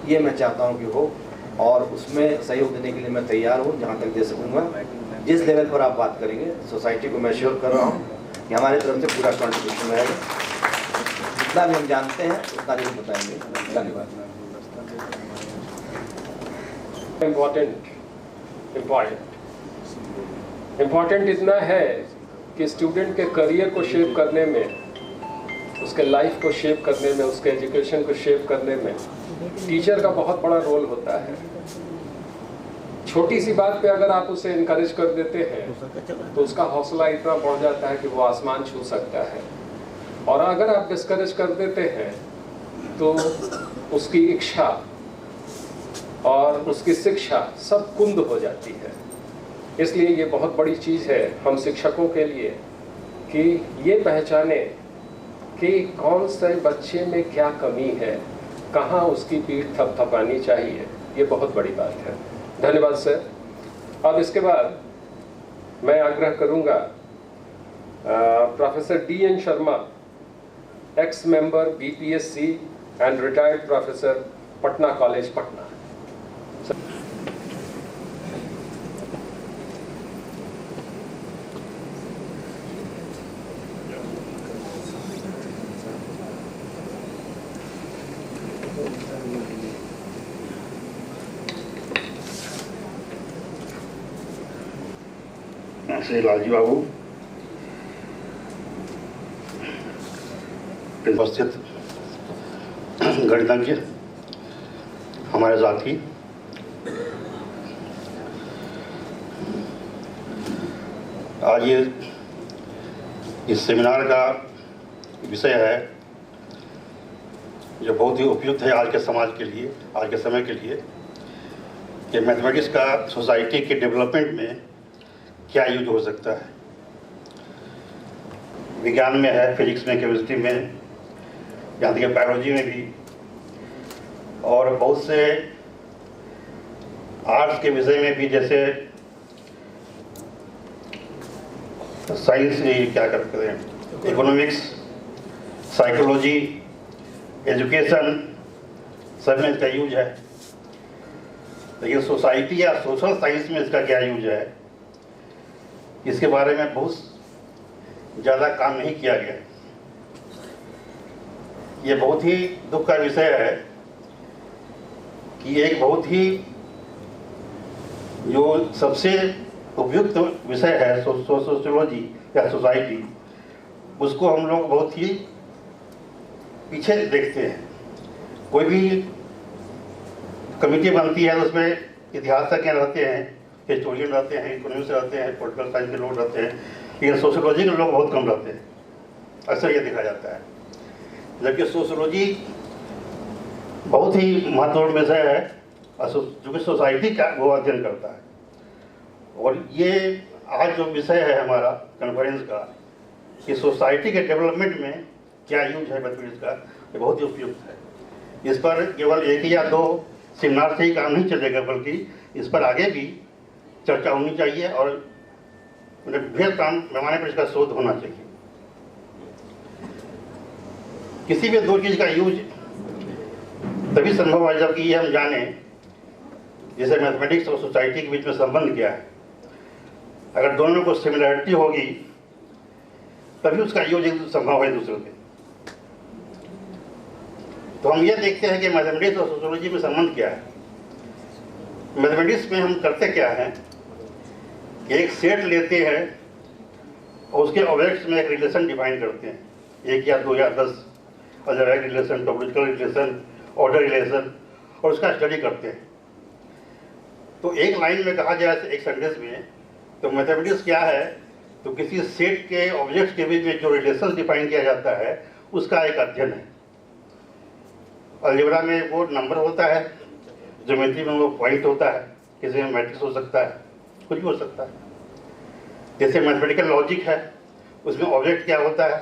ये मैं चाहता हूँ कि हो, और उसमें सहयोग देने के लिए मैं तैयार हूँ जहाँ तक दे सकूँगा। जिस लेवल पर आप बात करेंगे, सोसाइटी को मैं श्योर कर रहा हूँ कि हमारे तरफ से पूरा कंट्रीब्यूशन रहेगा। जितना भी हम जानते हैं उतना भी बताएंगे। धन्यवाद। इम्पॉर्टेंट इतना है कि स्टूडेंट के करियर को शेप करने में, उसके लाइफ को शेप करने में, उसके एजुकेशन को शेप करने में टीचर का बहुत बड़ा रोल होता है। छोटी सी बात पे अगर आप उसे इनकरेज कर देते हैं तो उसका हौसला इतना बढ़ जाता है कि वो आसमान छू सकता है, और अगर आप डिस्करेज कर देते हैं तो उसकी इच्छा और उसकी शिक्षा सब कुंद हो जाती है। इसलिए ये बहुत बड़ी चीज़ है हम शिक्षकों के लिए कि ये पहचाने कि कौन से बच्चे में क्या कमी है, कहाँ उसकी पीठ थपथपानी चाहिए। ये बहुत बड़ी बात है। धन्यवाद सर। अब इसके बाद मैं आग्रह करूँगा professor D.N. Sharma, ex member BPSC and retired professor, Patna college, Patna. Shri Lalji Babu, उपस्थित गणितज्ञ, हमारे साथी, आज ये इस सेमिनार का विषय है जो बहुत ही उपयुक्त है आज के समाज के लिए, आज के समय के लिए, कि मैथमेटिक्स का सोसाइटी के डेवलपमेंट में क्या यूज हो सकता है। विज्ञान में है, फिजिक्स में, केमिस्ट्री में, यहाँ तक बायोलॉजी में भी, और बहुत से आर्ट्स के विषय में भी, जैसे साइंस क्या करते हैं, इकोनॉमिक्स, साइकोलॉजी, एजुकेशन, सब में इसका यूज है। लेकिन सोसाइटी या सोशल साइंस में इसका क्या यूज है, इसके बारे में बहुत ज़्यादा काम नहीं किया गया। ये बहुत ही दुख का विषय है कि एक बहुत ही जो सबसे उपयुक्त विषय है सोशियोलॉजी या सोसाइटी, उसको हम लोग बहुत ही पीछे देखते हैं। कोई भी कमिटी बनती है तो उसमें इतिहासज्ञ रहते हैं, हिस्टोरियन रहते हैं, इकोनॉमिक्स रहते हैं, पॉलिटिकल साइंस के लोग रहते हैं, लेकिन सोशियोलॉजी के लोग बहुत कम रहते हैं। अक्सर ये देखा जाता है। जबकि सोशियोलॉजी बहुत ही महत्वपूर्ण विषय है जो कि सोसाइटी का वो अध्ययन करता है। और ये आज जो विषय है हमारा कॉन्फ्रेंस का, कि सोसाइटी के डेवलपमेंट में क्या यूज है मैथमेटिक्स का, ये बहुत ही उपयुक्त है। इस पर केवल एक या दो सेमिनार से ही काम नहीं चलेगा, बल्कि इस पर आगे भी चर्चा होनी चाहिए और बृहद काम पैमाने पर इसका शोध होना चाहिए। किसी भी दो चीज़ का यूज तभी संभव है जबकि ये हम जाने, जैसे मैथमेटिक्स और सोसाइटी के बीच में संबंध क्या है। अगर दोनों में कुछ सिमिलरिटी होगी तभी उसका यूज संभव है दूसरे पे। तो हम ये देखते हैं कि मैथमेटिक्स और सोशियोलॉजी में संबंध क्या है। मैथमेटिक्स में हम करते क्या हैं कि एक सेट लेते हैं और उसके ऑब्जेक्ट्स में एक रिलेशन डिफाइन करते हैं, एक या दो या 10 algebraic relation, topological relation, order relation, और उसका स्टडी करते हैं। तो एक लाइन में कहा जाए, एक सेंटेंस में, तो मैथमेटिक्स क्या है, तो किसी सेट के ऑब्जेक्ट्स के बीच में जो रिलेशन डिफाइन किया जाता है उसका एक अध्ययन है। अलजेब्रा में वो नंबर होता है, ज्योमेट्री में वो पॉइंट होता है, किसी में मैट्रिक्स हो सकता है, कुछ भी हो सकता है। जैसे मैथमेटिकल लॉजिक है, उसमें ऑब्जेक्ट क्या होता है,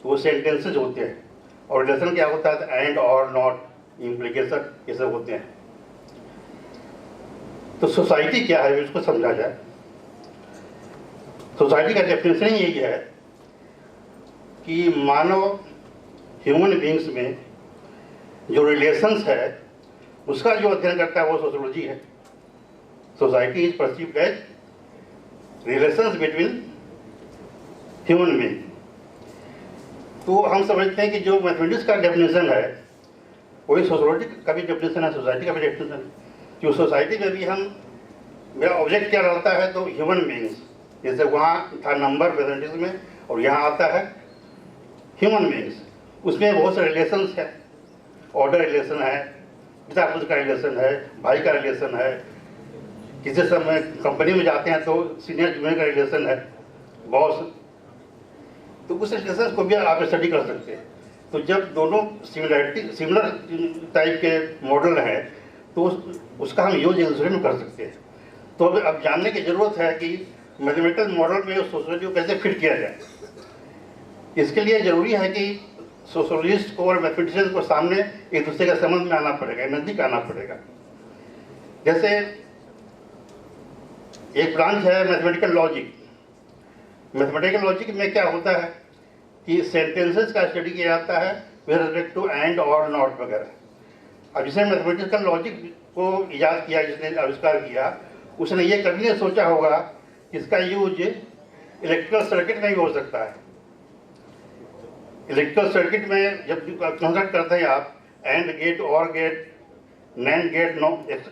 तो वो सेंटेंसेज होते हैं, और रिलेशन क्या होता है, एंड, और, नॉट, इम्प्लीकेशन, ये सब होते हैं। तो सोसाइटी क्या है इसको समझा जाए। सोसाइटी का डेफिनेशन यही है कि मानव ह्यूमन बींग्स में जो रिलेशंस है उसका जो अध्ययन करता है वो सोशियोलॉजी है। Society is perceived as relations between human being. तो हम समझते हैं कि जो मैथमेटिक्स का डेफिनेशन है वही सोशियोलॉजी का भी डेफिनेशन है, सोसाइटी का भी डेफिनेशन है। जो सोसाइटी में भी हम मेरा ऑब्जेक्ट क्या रहता है तो ह्यूमन बीइंग्स, जैसे वहाँ था नंबर मैथमेटिक्स में और यहाँ आता है ह्यूमन बीइंग्स। उसमें बहुत से रिलेशंस है, ऑर्डर रिलेशन है, पिता पुत्र का रिलेशन है, भाई का रिलेशन है, किसी समय कंपनी में जाते हैं तो सीनियर जूनियर का रिलेशन है, बॉस। तो उस रिलेशन को भी आप स्टडी कर सकते हैं। तो जब दोनों सिमिलर टाइप के मॉडल हैं तो उसका हम यूज एक दूसरे में कर सकते हैं। तो अब जानने की ज़रूरत है कि मैथमेटिकल मॉडल में सोशियोलॉजी को कैसे फिट किया जाए। इसके लिए ज़रूरी है कि सोशलिस्ट को और मैथमेटिशियन को सामने एक दूसरे का समझ में आना पड़ेगा, नज़दीक आना पड़ेगा। जैसे एक ब्रांच है मैथमेटिकल लॉजिक। मैथमेटिकल लॉजिक में क्या होता है कि सेंटेंसेस का स्टडी किया जाता है विद रिस्पेक्ट टू एंड और नॉट वगैरह। अब जिसने मैथमेटिकल लॉजिक को इजाद किया, जिसने आविष्कार किया, उसने ये कभी नहीं सोचा होगा कि इसका यूज इलेक्ट्रिकल सर्किट में भी हो सकता है। इलेक्ट्रिकल सर्किट में जब कंसल्ट करते हैं आप and gate, or gate, NAND gate,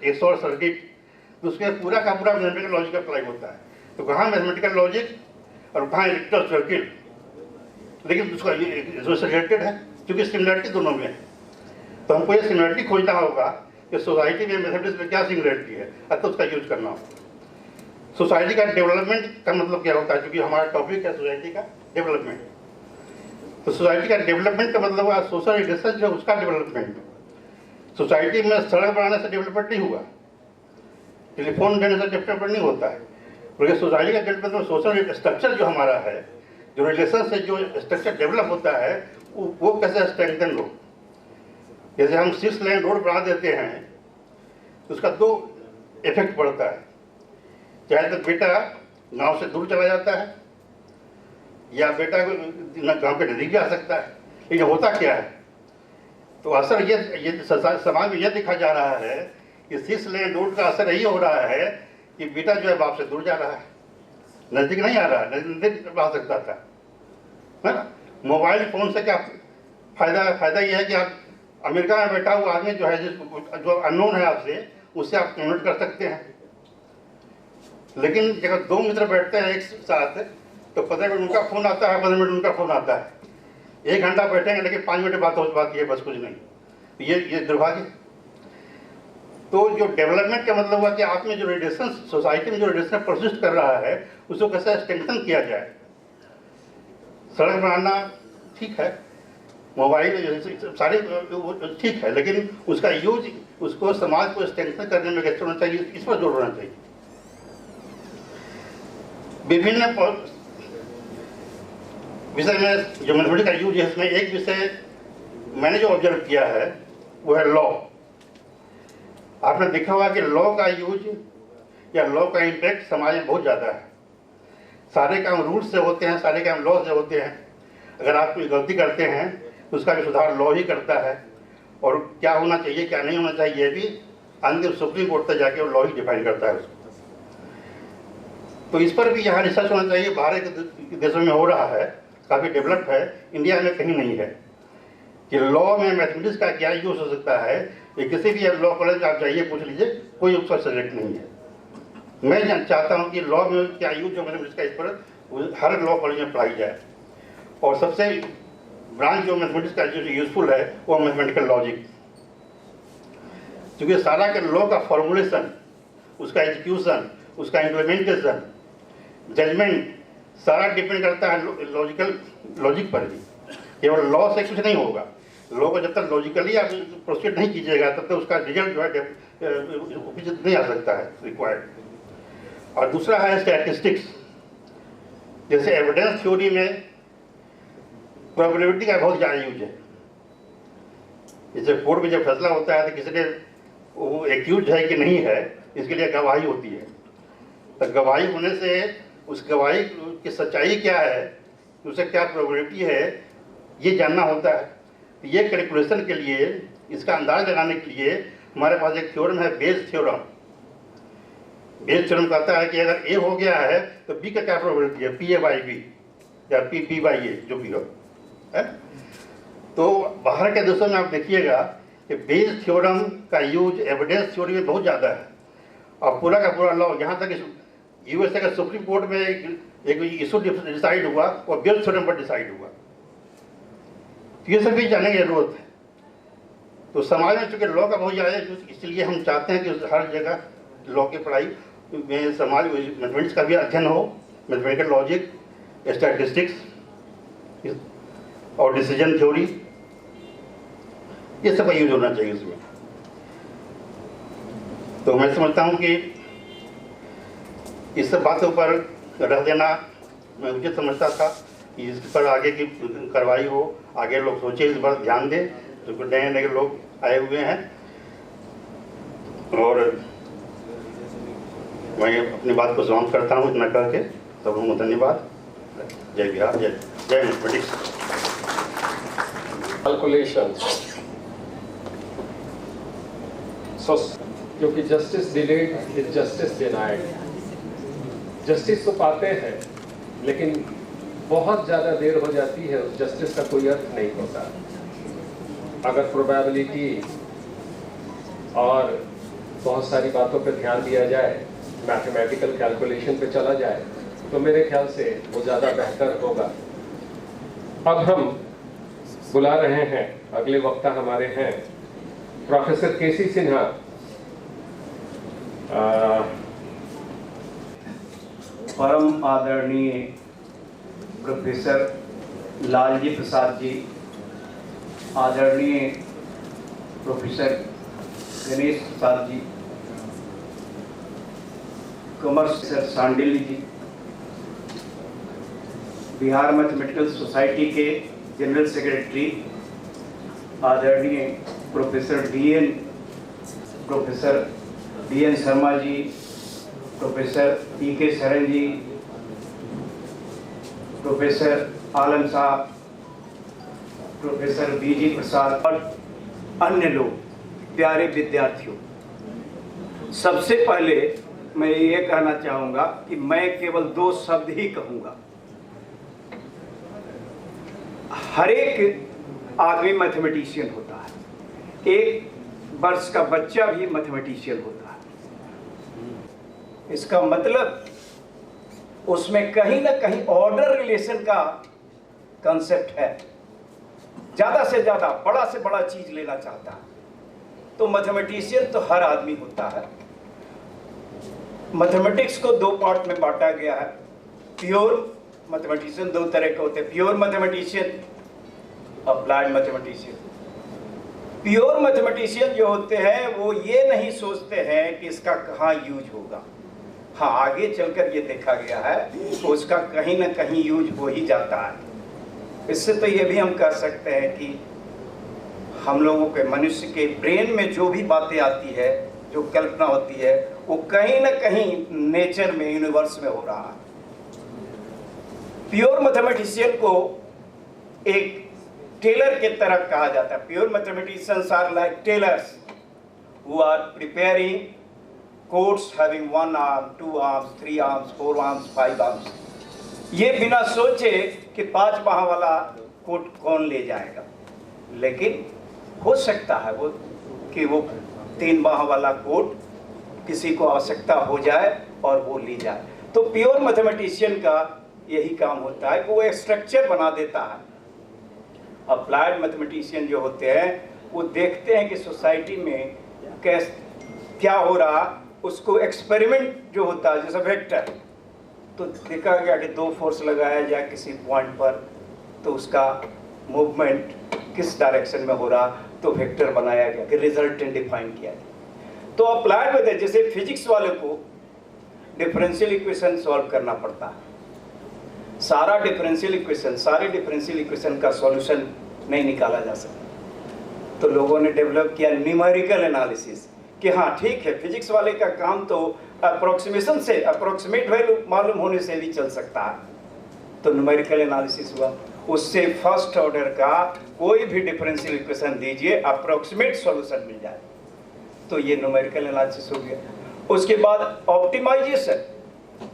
XOR circuit, तो उसके पूरा का पूरा मैथमेटिकल लॉजिक अप्लाई होता है। तो कहाँ मैथमेटिकल लॉजिक और कहाँ इलेक्ट्रिकल सर्किट, लेकिन उसका रिलेटेड है क्योंकि सिमिलरिटी दोनों में है। तो हमको ये सिमिलरिटी खोजना होगा कि सोसाइटी में मैथमेटिक्स में क्या सिमिलरिटी है, तो उसका यूज करना हो। सोसाइटी का डेवलपमेंट का मतलब क्या होता है, क्योंकि हमारा टॉपिक है सोसाइटी का डेवलपमेंट। तो सोसाइटी का डेवलपमेंट का मतलब है सोशल रिलेशन जो उसका डेवलपमेंट। सोसाइटी में सड़क बनाने से डेवलपमेंट नहीं हुआ, टेलीफोन देने से डेवलपमेंट नहीं होता है, बल्कि सोसाइटी का डेवलपमेंट सोशल स्ट्रक्चर जो हमारा है, जो रिलेशन से जो स्ट्रक्चर डेवलप होता है वो कैसे स्ट्रेंथन हो। जैसे हम 6 लेन रोड बना देते हैं तो उसका 2 इफेक्ट पड़ता है। चाहे तो बेटा गांव से दूर चला जाता है या बेटा गांव के नजदीक जा सकता है, लेकिन होता क्या है, तो असर ये समाज में यह देखा जा रहा है कि 6 लेन रोड का असर यही हो रहा है कि बेटा जो है बाप से दूर जा रहा है, नजदीक नहीं आ रहा है, नजदीक आ सकता था, है ना। मोबाइल फोन से क्या फायदा ये है कि आप अमेरिका में बैठा हुआ आदमी जो है जो अननोन है आपसे, उससे आप कम्युनिकेट कर सकते हैं। लेकिन जब 2 मित्र बैठते हैं एक साथ तो 15 मिनट उनका फोन आता है, 15 मिनट उनका फोन आता है, 1 घंटा बैठेंगे लेकिन 5 मिनट बात हो पाती है, बस कुछ नहीं। ये दुर्भाग्य। तो जो डेवलपमेंट का मतलब हुआ कि आप में जो रिलेशन, सोसाइटी में जो रिलेशन परसिस्ट कर रहा है उसको कैसे स्ट्रेंथन किया जाए। सड़क बनाना ठीक है, मोबाइल सारे ठीक है, लेकिन उसका यूज उसको समाज को स्ट्रेंथन करने में कैसे होना चाहिए, इस पर जोर होना चाहिए। विभिन्न विषय में जो मैथमेटिक्स का यूज है, इसमें एक विषय मैंने जो ऑब्जर्व किया है वो है लॉ। आपने देखा होगा कि लॉ का यूज या लॉ का इम्पैक्ट समाज में बहुत ज़्यादा है। सारे काम रूल्स से होते हैं, सारे काम लॉ से होते हैं। अगर आप कोई गलती करते हैं तो उसका भी सुधार लॉ ही करता है, और क्या होना चाहिए क्या नहीं होना चाहिए ये भी अंतिम सुप्रीम कोर्ट तक जाके लॉ ही डिफाइन करता है उसको। तो इस पर भी यहाँ रिसर्च होना चाहिए। बाहर के देशों में हो रहा है, काफ़ी डेवलप है, इंडिया में कहीं नहीं है कि लॉ में मैथमेटिक्स का क्या यूज हो सकता है। ये किसी भी लॉ कॉलेज आप जाइए पूछ लीजिए, कोई उसका सब्जेक्ट नहीं है। मैं चाहता हूँ कि लॉ में क्या यूज हो मैथमेटिक्स का, इस पर हर लॉ कॉलेज में पढ़ाई जाए। और सबसे ब्रांच जो मैथमेटिक्स का जो यूजफुल है वो मैथमेटिकल लॉजिक, क्योंकि सारा के लॉ का फॉर्मुलेशन, उसका एग्जीक्यूशन, उसका इम्प्लीमेंटेशन, जजमेंट सारा डिपेंड करता है लॉजिक पर भी। केवल लॉ से कुछ नहीं होगा। लॉ को जब तक लॉजिकली आप प्रोसीड नहीं कीजिएगा तब तक उसका रिजल्ट जो है नहीं आ सकता है रिक्वायर्ड। और दूसरा है स्टैटिस्टिक्स। जैसे एविडेंस थ्योरी में प्रोबेबिलिटी का बहुत ज़्यादा यूज है। जैसे कोर्ट में जब फैसला होता है तो किसी ने वो एक्यूज है कि नहीं है, इसके लिए गवाही होती है। तो गवाही होने से उस गवाही की सच्चाई क्या है, उससे क्या प्रोबेबिलिटी है, ये जानना होता है। ये कैलकुलेशन के लिए, इसका अंदाज लगाने के लिए हमारे पास एक थ्योरम है, बेस थ्योरम। बेस थ्योरम कहता है कि अगर ए हो गया है तो बी का क्या प्रोबेबिलिटी है, पी ए बाई बी या पी बी बाई ए, जो भी हो है। तो बाहर के देशों में आप देखिएगा कि बेस थ्योरम का यूज एविडेंस थ्योरी में बहुत ज़्यादा है, और पूरा का पूरा लॉ, यहाँ तक यूएसए का सुप्रीम कोर्ट में एक इशू डिसाइड हुआ और बेस थ्योरम पर डिसाइड हुआ। तो ये सभी जानने की जरूरत है। तो समाज में चूँकि लॉ का बहुत ज़्यादा है, इसलिए हम चाहते हैं कि हर जगह लॉ की पढ़ाई में समाज मैथमेटिक्स का भी अध्ययन हो, मैथमेटिकल लॉजिक, स्टैटिस्टिक्स और डिसीजन थ्योरी, ये सब का यूज होना चाहिए उसमें। तो मैं समझता हूँ कि इस सब बातों पर रख देना मैं उचित समझता था कि इस पर आगे की कार्रवाई हो, आगे लोग सोचें, इस पर ध्यान दें। तो नए नए लोग आए हुए हैं और मैं अपनी बात को समाप्त करता हूँ इतना करके। सबको धन्यवाद। जय बिहार, जय मैथमेटिक्स। कैलकुलेशन क्योंकि justice delayed is justice denied. Justice तो पाते हैं लेकिन बहुत ज़्यादा देर हो जाती है, उस जस्टिस का कोई अर्थ नहीं होता। अगर प्रोबेबिलिटी और बहुत सारी बातों पर ध्यान दिया जाए, मैथमेटिकल कैलकुलेशन पे चला जाए, तो मेरे ख्याल से वो ज़्यादा बेहतर होगा। अब हम बुला रहे हैं, अगले वक्ता हमारे हैं प्रोफेसर केसी सिन्हा। परम आदरणीय प्रोफेसर लालजी प्रसाद जी, आदरणीय professor Ganesh Prasad ji, commerce sir Sandil जी, बिहार मैथमेटिकल सोसाइटी के जनरल सेक्रेटरी आदरणीय professor D N Sharma ji, professor PK. Saran जी, प्रोफेसर आलम साहब, प्रोफेसर बी.जी. प्रसाद और अन्य लोग, प्यारे विद्यार्थियों, सबसे पहले मैं ये कहना चाहूँगा कि मैं केवल 2 शब्द ही कहूँगा। हर एक आदमी मैथमेटिशियन होता है, 1 वर्ष का बच्चा भी मैथमेटिशियन होता है। इसका मतलब उसमें कहीं ना कहीं ऑर्डर रिलेशन का कंसेप्ट है, ज़्यादा से ज़्यादा, बड़ा से बड़ा चीज़ लेना चाहता है। तो मैथमेटिशियन तो हर आदमी होता है। मैथमेटिक्स को 2 पार्ट में बांटा गया है। प्योर मैथमेटिशियन 2 तरह के होते हैं, pure mathematician, applied mathematician. Pure mathematician जो होते हैं वो ये नहीं सोचते हैं कि इसका कहाँ यूज होगा। हाँ, आगे चलकर ये देखा गया है तो उसका कहीं ना कहीं यूज हो ही जाता है। इससे तो ये भी हम कह सकते हैं कि हम लोगों के मनुष्य के ब्रेन में जो भी बातें आती है, जो कल्पना होती है, वो कहीं ना कहीं नेचर में, यूनिवर्स में हो रहा है। प्योर मैथमेटिशियन को एक टेलर के तरह कहा जाता है। Pure mathematicians are like tailors who are preparing coats having 1 arm, 2 arms, 3 arms, 4 arms, 5 arms। ये बिना सोचे कि 5 बाह वाला कोट कौन ले जाएगा, लेकिन हो सकता है वो कि वो 3 बाह वाला कोट किसी को आवश्यकता हो जाए और वो ले जाए। तो प्योर मैथमेटिशियन का यही काम होता है कि वो एक स्ट्रक्चर बना देता है। अप्लाइड मैथमेटिशियन जो होते हैं वो देखते हैं कि सोसाइटी में क्या हो रहा, उसको एक्सपेरिमेंट जो होता है, जैसे वेक्टर, तो देखा गया कि 2 फोर्स लगाया जाए किसी पॉइंट पर तो उसका मूवमेंट किस डायरेक्शन में हो रहा, तो वेक्टर बनाया गया कि रिजल्टेंट डिफाइन किया गया। तो अप्लाइड में जैसे फिजिक्स वाले को डिफरेंशियल इक्वेशन सॉल्व करना पड़ता है। सारे डिफरेंशियल इक्वेशन का सॉल्यूशन नहीं निकाला जा सकता, तो लोगों ने डेवलप किया न्यूमेरिकल एनालिसिस कि हाँ ठीक है, फिजिक्स वाले का काम तो अप्रोक्सीमेशन से, अप्रोक्सीमेट वैल्यू मालूम होने से भी चल सकता है। तो न्यूमेरिकल एनालिसिस हुआ, उससे फर्स्ट ऑर्डर का कोई भी डिफरेंशियल इक्वेशन दीजिए, अप्रोक्सीमेट सॉल्यूशन मिल जाए। तो ये न्यूमेरिकल एनालिसिस हो गया। उसके बाद ऑप्टिमाइजेशन,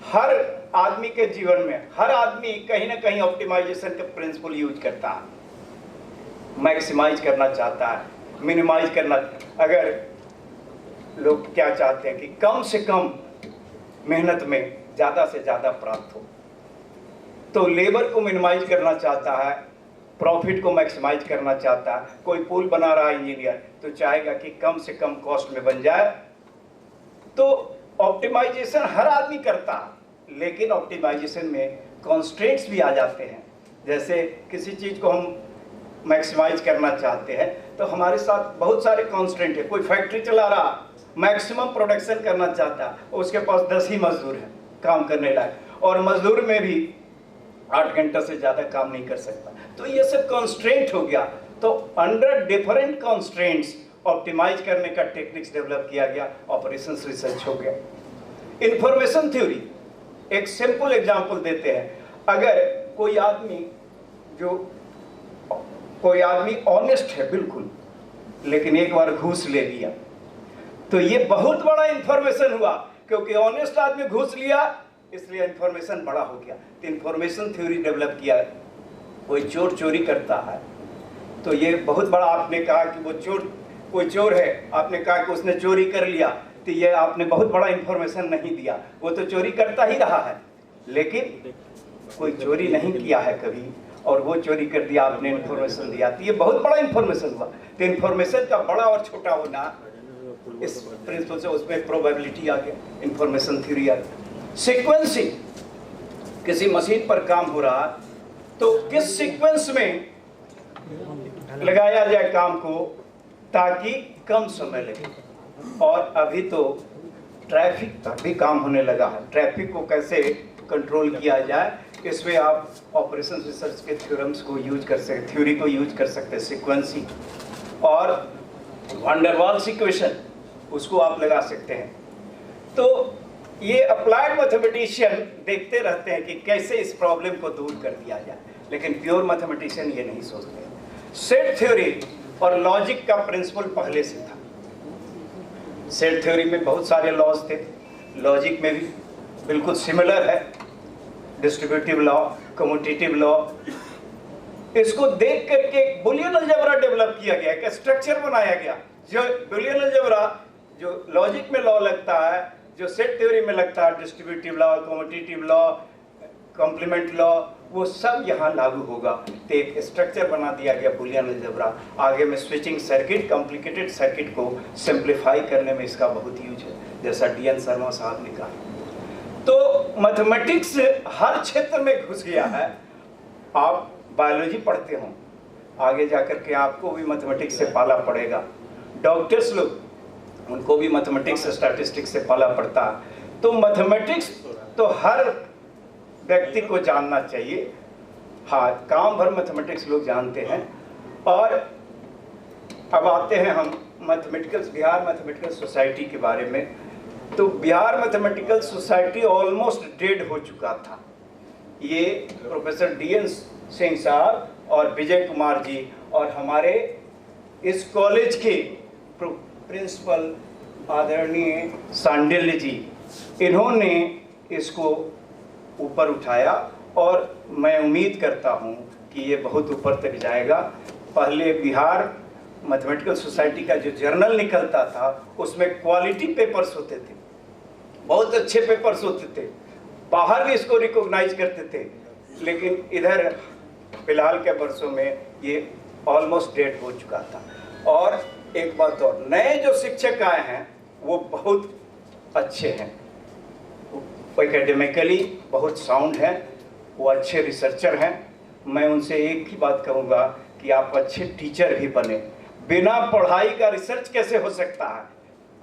हर आदमी के जीवन में हर आदमी कहीं ना कहीं ऑप्टिमाइजेशन का प्रिंसिपल यूज करता है, मैक्सिमाइज करना चाहता है, मिनिमाइज करना। अगर लोग क्या चाहते हैं कि कम से कम मेहनत में ज़्यादा से ज़्यादा प्राप्त हो, तो लेबर को मिनिमाइज करना चाहता है, प्रॉफिट को मैक्सिमाइज करना चाहता है। कोई पुल बना रहा है इंजीनियर तो चाहेगा कि कम से कम कॉस्ट में बन जाए। तो ऑप्टिमाइजेशन हर आदमी करता है, लेकिन ऑप्टिमाइजेशन में कॉन्स्ट्रेंट्स भी आ जाते हैं। जैसे किसी चीज़ को हम मैक्सिमाइज करना चाहते हैं तो हमारे साथ बहुत सारे कॉन्स्ट्रेंट है। कोई फैक्ट्री चला रहा, मैक्सिमम प्रोडक्शन करना चाहता है, उसके पास 10 ही मजदूर हैं काम करने लायक, और मजदूर में भी 8 घंटा से ज़्यादा काम नहीं कर सकता। तो ये सब कॉन्स्ट्रेंट हो गया। तो अंडर डिफरेंट कॉन्स्ट्रेंट्स ऑप्टिमाइज करने का टेक्निक्स डेवलप किया गया, ऑपरेशंस रिसर्च हो गया। इंफॉर्मेशन थ्योरी, एक सिंपल एग्जांपल देते हैं। अगर कोई आदमी ऑनेस्ट है बिल्कुल, लेकिन एक बार घूस ले लिया, तो ये बहुत बड़ा इंफॉर्मेशन हुआ, क्योंकि ऑनेस्ट आदमी घूस लिया इसलिए इंफॉर्मेशन बड़ा हो गया। तो इंफॉर्मेशन थ्योरी डेवलप किया। कोई चोर चोरी करता है तो ये बहुत बड़ा, आपने कहा कि वो कोई चोर है, आपने कहा कि उसने चोरी कर लिया, तो ये आपने बहुत बड़ा इंफॉर्मेशन नहीं दिया। वो तो चोरी करता ही रहा है, लेकिन कोई चोरी नहीं किया है कभी, और वो चोरी कर दिया, आपने इंफॉर्मेशन दिया, तो ये बहुत बड़ा इंफॉर्मेशन हुआ। तो इंफॉर्मेशन का बड़ा और छोटा होना, इस प्रिंसिपल से उसमें प्रोबेबिलिटी आ गया, इंफॉर्मेशन थ्योरी आ गया। सीक्वेंसिंग, किसी मशीन पर काम हो रहा तो किस सीक्वेंस में लगाया जाए काम को ताकि कम समय लगे। और अभी तो ट्रैफिक का भी काम होने लगा है, ट्रैफिक को कैसे कंट्रोल किया जाए, इसमें आप ऑपरेशन रिसर्च के थ्योरम्स को यूज कर सकते, थ्योरी को यूज कर सकते हैं, सीक्वेंसिंग और वैन डर वाल्स इक्वेशन, उसको आप लगा सकते हैं। तो ये अप्लाइड मैथमेटिशियन देखते रहते हैं कि कैसे इस प्रॉब्लम को दूर कर दिया जाए, लेकिन प्योर मैथमेटिशियन ये नहीं सोचते। सेट थ्योरी और लॉजिक का प्रिंसिपल पहले से था। सेट थ्योरी में बहुत सारे लॉज थे, लॉजिक में भी बिल्कुल सिमिलर है, डिस्ट्रीब्यूटिव लॉ, कम्यूटेटिव लॉ। इसको देख करके एक बुलियन अलजेब्रा डेवलप किया गया, एक स्ट्रक्चर बनाया गया। जो बुलियन अलजेब्रा जो लॉजिक में लॉ लगता है, जो सेट थ्योरी में लगता है, distributive law, commutative law, complement law, वो सब यहाँ लागू होगा। तो एक स्ट्रक्चर बना दिया गया बुलियन अलजेब्रा। आगे में स्विचिंग सर्किट, कॉम्प्लिकेटेड सर्किट को सिंप्लीफाई करने में इसका बहुत यूज है, जैसा DN शर्मा साहब ने कहा। तो मैथमेटिक्स हर क्षेत्र में घुस गया है। आप बायोलॉजी पढ़ते हो, आगे जाकर के आपको भी मैथमेटिक्स से पाला पड़ेगा। डॉक्टर्स लोग, उनको भी मैथमेटिक्स स्टैटिस्टिक्स से पाला पड़ता है। तो मैथमेटिक्स तो हर व्यक्ति को जानना चाहिए। हाँ, काम भर मैथमेटिक्स लोग जानते हैं। और अब आते हैं हम बिहार मैथमेटिकल सोसाइटी के बारे में। तो Bihar mathematical society almost dead हो चुका था। ये प्रोफेसर DN सिंह साहब और विजय कुमार जी और हमारे इस कॉलेज के प्रिंसिपल आदरणीय सांडिल्य जी, इन्होंने इसको ऊपर उठाया और मैं उम्मीद करता हूँ कि ये बहुत ऊपर तक जाएगा। पहले बिहार मैथमेटिकल सोसाइटी का जो जर्नल निकलता था उसमें क्वालिटी पेपर्स होते थे, बहुत अच्छे पेपर्स होते थे, बाहर भी इसको रिकॉग्नाइज करते थे। लेकिन इधर फिलहाल के वर्षों में ये ऑलमोस्ट डेड हो चुका था। और एक बात और, नए जो शिक्षक आए हैं वो बहुत अच्छे हैं, एकेडमिकली बहुत साउंड हैं, वो अच्छे रिसर्चर हैं। मैं उनसे एक ही बात कहूँगा कि आप अच्छे टीचर भी बने। बिना पढ़ाई का रिसर्च कैसे हो सकता है?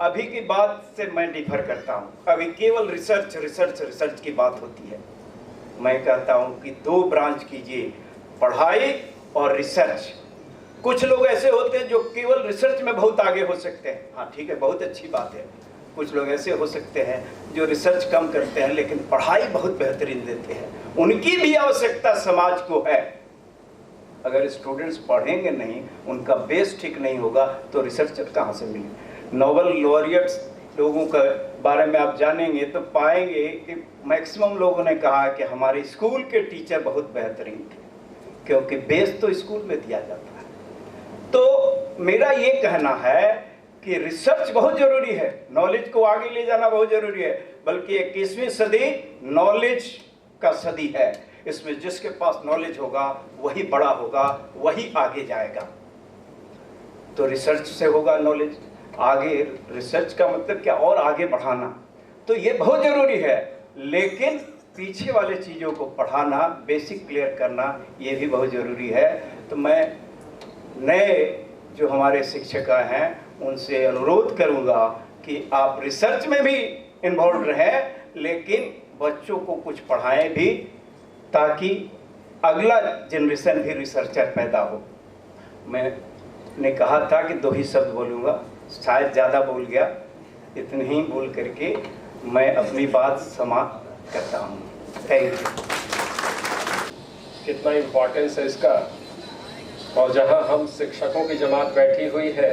अभी की बात से मैं डिफर करता हूँ। अभी केवल रिसर्च की बात होती है। मैं कहता हूँ कि 2 ब्रांच कीजिए, पढ़ाई और रिसर्च। कुछ लोग ऐसे होते हैं जो केवल रिसर्च में बहुत आगे हो सकते हैं, हाँ ठीक है, बहुत अच्छी बात है। कुछ लोग ऐसे हो सकते हैं जो रिसर्च कम करते हैं लेकिन पढ़ाई बहुत बेहतरीन देते हैं। उनकी भी आवश्यकता समाज को है। अगर स्टूडेंट्स पढ़ेंगे नहीं, उनका बेस ठीक नहीं होगा तो रिसर्चर कहाँ से मिले? नोबेल लॉरियट्स लोगों के बारे में आप जानेंगे तो पाएंगे कि मैक्सिमम लोगों ने कहा कि हमारे स्कूल के टीचर बहुत बेहतरीन थे, क्योंकि बेस तो स्कूल में दिया जाता है। तो मेरा ये कहना है कि रिसर्च बहुत ज़रूरी है, नॉलेज को आगे ले जाना बहुत ज़रूरी है, बल्कि 21वीं सदी नॉलेज का सदी है। इसमें जिसके पास नॉलेज होगा वही बड़ा होगा, वही आगे जाएगा। तो रिसर्च से होगा नॉलेज आगे। रिसर्च का मतलब क्या, और आगे बढ़ाना, तो ये बहुत ज़रूरी है। लेकिन पीछे वाले चीज़ों को पढ़ाना, बेसिक क्लियर करना, ये भी बहुत ज़रूरी है। तो मैं नए जो हमारे शिक्षक हैं उनसे अनुरोध करूंगा कि आप रिसर्च में भी इन्वॉल्व रहें, लेकिन बच्चों को कुछ पढ़ाएं भी, ताकि अगला जनरेशन भी रिसर्चर पैदा हो। मैंने कहा था कि 2 ही शब्द बोलूँगा, शायद ज़्यादा बोल गया, इतने ही बोल करके मैं अपनी बात समाप्त करता हूँ। Thank you. कितना इम्पोर्टेंस है इसका, और जहाँ हम शिक्षकों की जमात बैठी हुई है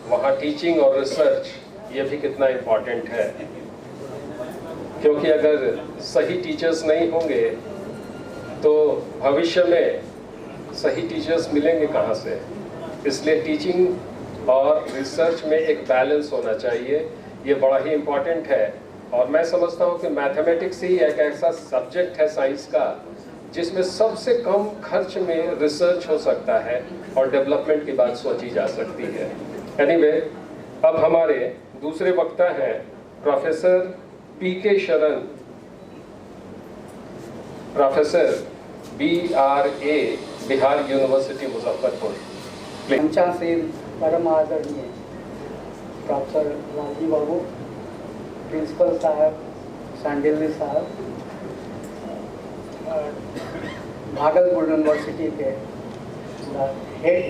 वहाँ टीचिंग और रिसर्च ये भी कितना इम्पोर्टेंट है, क्योंकि अगर सही टीचर्स नहीं होंगे तो भविष्य में सही टीचर्स मिलेंगे कहाँ से। इसलिए टीचिंग और रिसर्च में एक बैलेंस होना चाहिए, ये बड़ा ही इम्पोर्टेंट है। और मैं समझता हूँ कि मैथमेटिक्स ही एक ऐसा सब्जेक्ट है साइंस का जिसमें सबसे कम खर्च में रिसर्च हो सकता है और डेवलपमेंट की बात सोची जा सकती है। एनीवे, अब हमारे दूसरे वक्ता हैं professor PK Sharan, professor BRA, Bihar university Muzaffarpur. मंचासीन परम आदरणीय प्रोफेसर राजीव बाबू, प्रिंसिपल साहब सांडिल्य साहब, भागलपुर यूनिवर्सिटी के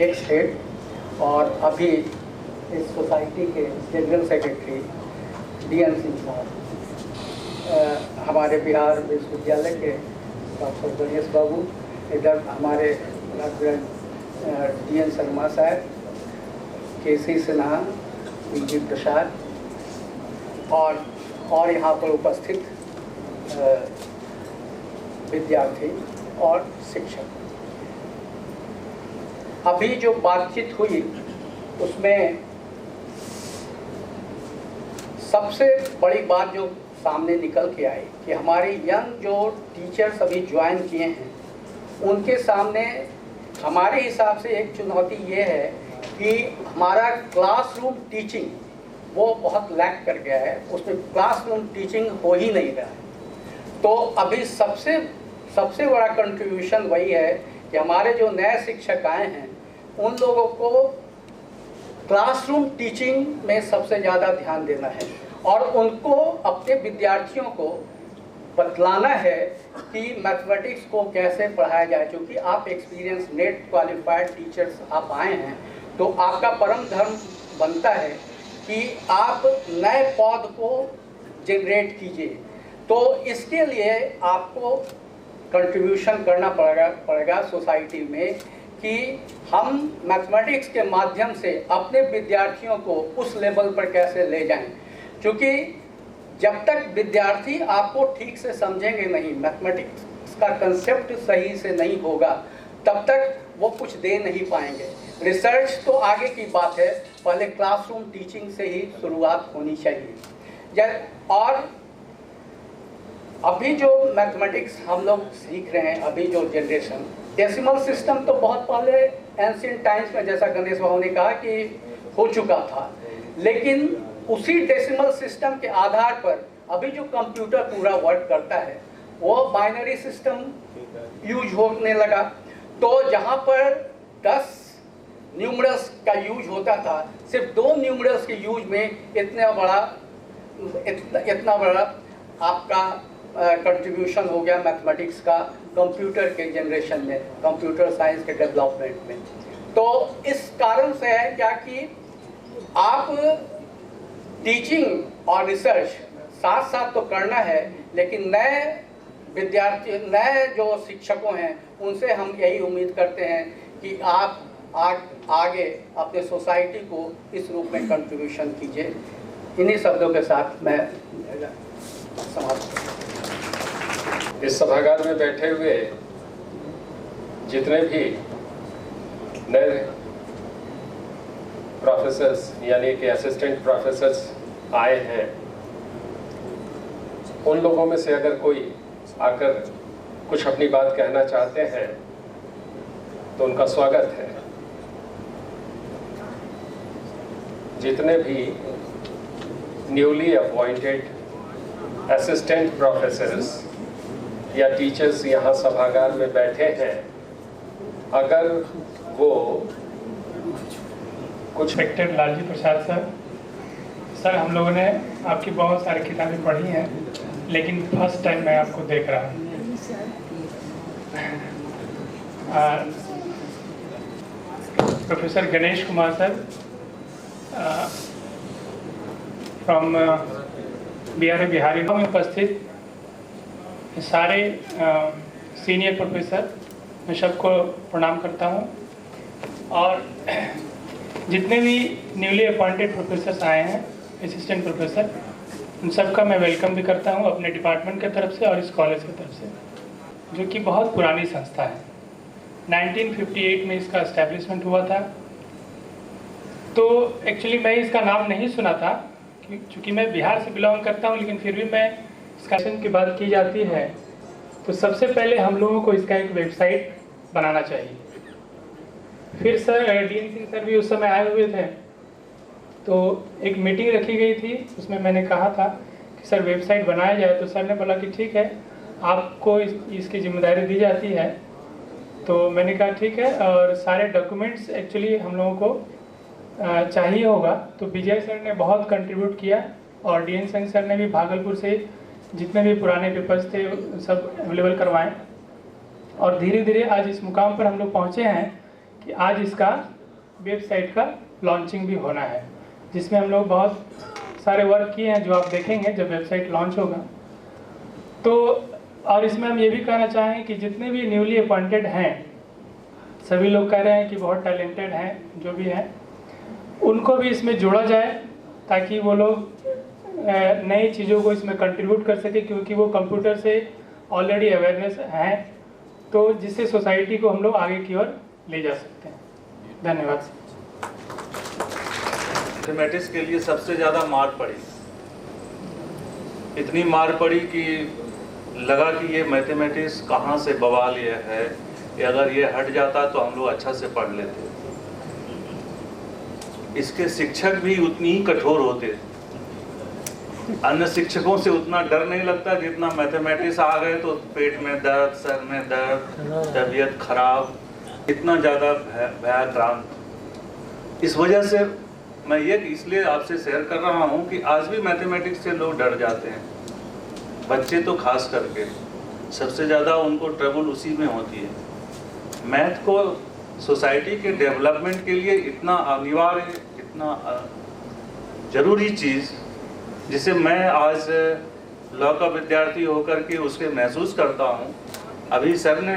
एक्स हेड और अभी इस सोसाइटी के जनरल सेक्रेटरी DN सिंह साहब, हमारे बिहार विश्वविद्यालय के डॉक्टर गणेश बाबू, इधर हमारे DN शर्मा साहब, KC सिन्हा, PG प्रसाद और यहाँ पर उपस्थित विद्यार्थी और शिक्षक। अभी जो बातचीत हुई उसमें सबसे बड़ी बात जो सामने निकल के आई कि हमारे यंग जो टीचर्स अभी ज्वाइन किए हैं उनके सामने हमारे हिसाब से एक चुनौती ये है कि हमारा क्लासरूम टीचिंग वो बहुत लैक कर गया है, उसमें क्लासरूम टीचिंग हो ही नहीं रहा है। तो अभी सबसे बड़ा कंट्रीब्यूशन वही है कि हमारे जो नए शिक्षक आए हैं उन लोगों को क्लासरूम टीचिंग में सबसे ज़्यादा ध्यान देना है और उनको अपने विद्यार्थियों को बतलाना है कि मैथमेटिक्स को कैसे पढ़ाया जाए। क्योंकि आप एक्सपीरियंस नेट क्वालिफाइड टीचर्स आप आए हैं, तो आपका परम धर्म बनता है कि आप नए पौध को जनरेट कीजिए। तो इसके लिए आपको कंट्रीब्यूशन करना पड़ेगा सोसाइटी में कि हम मैथमेटिक्स के माध्यम से अपने विद्यार्थियों को उस लेवल पर कैसे ले जाएं। क्योंकि जब तक विद्यार्थी आपको ठीक से समझेंगे नहीं, मैथमेटिक्स का कंसेप्ट सही से नहीं होगा, तब तक वो कुछ दे नहीं पाएंगे। रिसर्च तो आगे की बात है, पहले क्लासरूम टीचिंग से ही शुरुआत होनी चाहिए। और अभी जो मैथमेटिक्स हम लोग सीख रहे हैं, अभी जो जनरेशन, डेसिमल सिस्टम तो बहुत पहले एंशिएंट टाइम्स में, जैसा गणेश बाबू ने कहा, कि हो चुका था, लेकिन उसी डेसिमल सिस्टम के आधार पर अभी जो कंप्यूटर पूरा वर्क करता है वो बाइनरी सिस्टम यूज होने लगा। तो जहाँ पर 10 न्यूमरल्स का यूज होता था, सिर्फ 2 न्यूमरल्स के यूज में इतना बड़ा आपका कंट्रीब्यूशन हो गया मैथमेटिक्स का कंप्यूटर के जनरेशन में, कंप्यूटर साइंस के डेवलपमेंट में। तो इस कारण से है क्या कि आप टीचिंग और रिसर्च साथ साथ तो करना है, लेकिन नए विद्यार्थी, नए जो शिक्षकों हैं, उनसे हम यही उम्मीद करते हैं कि आप आगे अपने सोसाइटी को इस रूप में कंट्रीब्यूशन कीजिए। इन्हीं शब्दों के साथ मैं समाप्त। इस सभागार में बैठे हुए जितने भी नए प्रोफेसर्स यानी कि असिस्टेंट प्रोफेसर्स आए हैं, उन लोगों में से अगर कोई आकर कुछ अपनी बात कहना चाहते हैं तो उनका स्वागत है। जितने भी न्यूली अपॉइंटेड असिस्टेंट प्रोफेसर्स या टीचर्स यहाँ सभागार में बैठे हैं, अगर वो कुछ रिस्पेक्टेड लालजी प्रसाद सर, हम लोगों ने आपकी बहुत सारी किताबें पढ़ी हैं, लेकिन फर्स्ट टाइम मैं आपको देख रहा हूँ। Professor Ganesh Kumar sir from BRA Bihari में उपस्थित सारे सीनियर प्रोफेसर, मैं सबको प्रणाम करता हूँ। और जितने भी न्यूली अपॉइंटेड प्रोफेसर्स आए हैं, असिस्टेंट प्रोफेसर, उन सबका मैं वेलकम भी करता हूँ अपने डिपार्टमेंट की तरफ से और इस कॉलेज की तरफ से, जो कि बहुत पुरानी संस्था है। 1958 में इसका एस्टेब्लिशमेंट हुआ था। तो एक्चुअली मैं इसका नाम नहीं सुना था क्योंकि मैं बिहार से बिलोंग करता हूँ, लेकिन फिर भी मैं इसका की बात की जाती है तो सबसे पहले हम लोगों को इसका एक वेबसाइट बनाना चाहिए। फिर सर DN सिंह सर भी उस समय आए हुए थे, तो एक मीटिंग रखी गई थी, उसमें मैंने कहा था कि सर वेबसाइट बनाया जाए। तो सर ने बोला कि ठीक है, आपको इसकी जिम्मेदारी दी जाती है। तो मैंने कहा ठीक है, और सारे डॉक्यूमेंट्स एक्चुअली हम लोगों को चाहिए होगा। तो विजय सर ने बहुत कंट्रीब्यूट किया और DN सिंह सर ने भी भागलपुर से जितने भी पुराने पेपर्स थे सब अवेलेबल करवाएं। और धीरे धीरे आज इस मुकाम पर हम लोग पहुँचे हैं कि आज इसका वेबसाइट का लॉन्चिंग भी होना है, जिसमें हम लोग बहुत सारे वर्क किए हैं जो आप देखेंगे जब वेबसाइट लॉन्च होगा। तो और इसमें हम ये भी कहना चाहेंगे कि जितने भी न्यूली अपॉइंटेड हैं, सभी लोग कह रहे हैं कि बहुत टैलेंटेड हैं, जो भी हैं उनको भी इसमें जोड़ा जाए ताकि वो लोग नई चीज़ों को इसमें कंट्रीब्यूट कर सके, क्योंकि वो कंप्यूटर से ऑलरेडी अवेयरनेस है, तो जिससे सोसाइटी को हम लोग आगे की ओर ले जा सकते हैं। धन्यवाद। मैथमेटिक्स के लिए सबसे ज़्यादा मार पड़ी, इतनी मार पड़ी कि लगा कि ये मैथमेटिक्स कहाँ से बवाल ये है, कि अगर ये हट जाता तो हम लोग अच्छा से पढ़ लेते। इसके शिक्षक भी उतनी ही कठोर होते, अन्य शिक्षकों से उतना डर नहीं लगता जितना मैथमेटिक्स आ गए तो पेट में दर्द, सर में दर्द, तबीयत खराब, इतना ज़्यादा भयाक्रांत। इस वजह से मैं ये इसलिए आपसे शेयर कर रहा हूँ कि आज भी मैथमेटिक्स से लोग डर जाते हैं, बच्चे तो खास करके सबसे ज़्यादा उनको ट्रबल उसी में होती है। मैथ को सोसाइटी के डेवलपमेंट के लिए इतना अनिवार्य, इतना ज़रूरी चीज़, जिसे मैं आज लॉ का विद्यार्थी होकर के उसके महसूस करता हूँ। अभी सर ने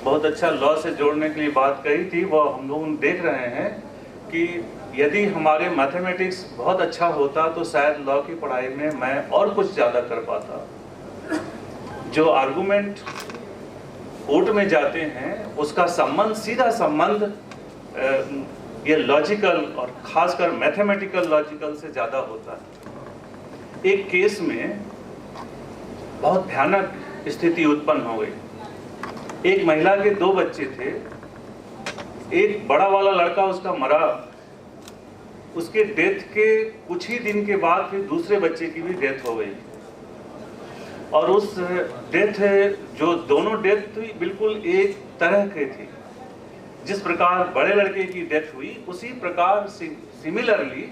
बहुत अच्छा लॉ से जोड़ने के लिए बात कही थी, वो हम लोग देख रहे हैं कि यदि हमारे मैथमेटिक्स बहुत अच्छा होता तो शायद लॉ की पढ़ाई में मैं और कुछ ज़्यादा कर पाता। जो आर्गुमेंट कोर्ट में जाते हैं उसका संबंध, सीधा संबंध ये लॉजिकल और खासकर मैथमेटिकल लॉजिकल से ज़्यादा होता है। एक केस में बहुत भयानक स्थिति उत्पन्न हो गई। एक महिला के 2 बच्चे थे, एक बड़ा वाला लड़का उसका मरा, उसके डेथ के कुछ ही दिन के बाद फिर दूसरे बच्चे की भी डेथ हो गई। और उस डेथ, जो दोनों डेथ थी बिल्कुल एक तरह की थी। जिस प्रकार बड़े लड़के की डेथ हुई उसी प्रकार सिमिलरली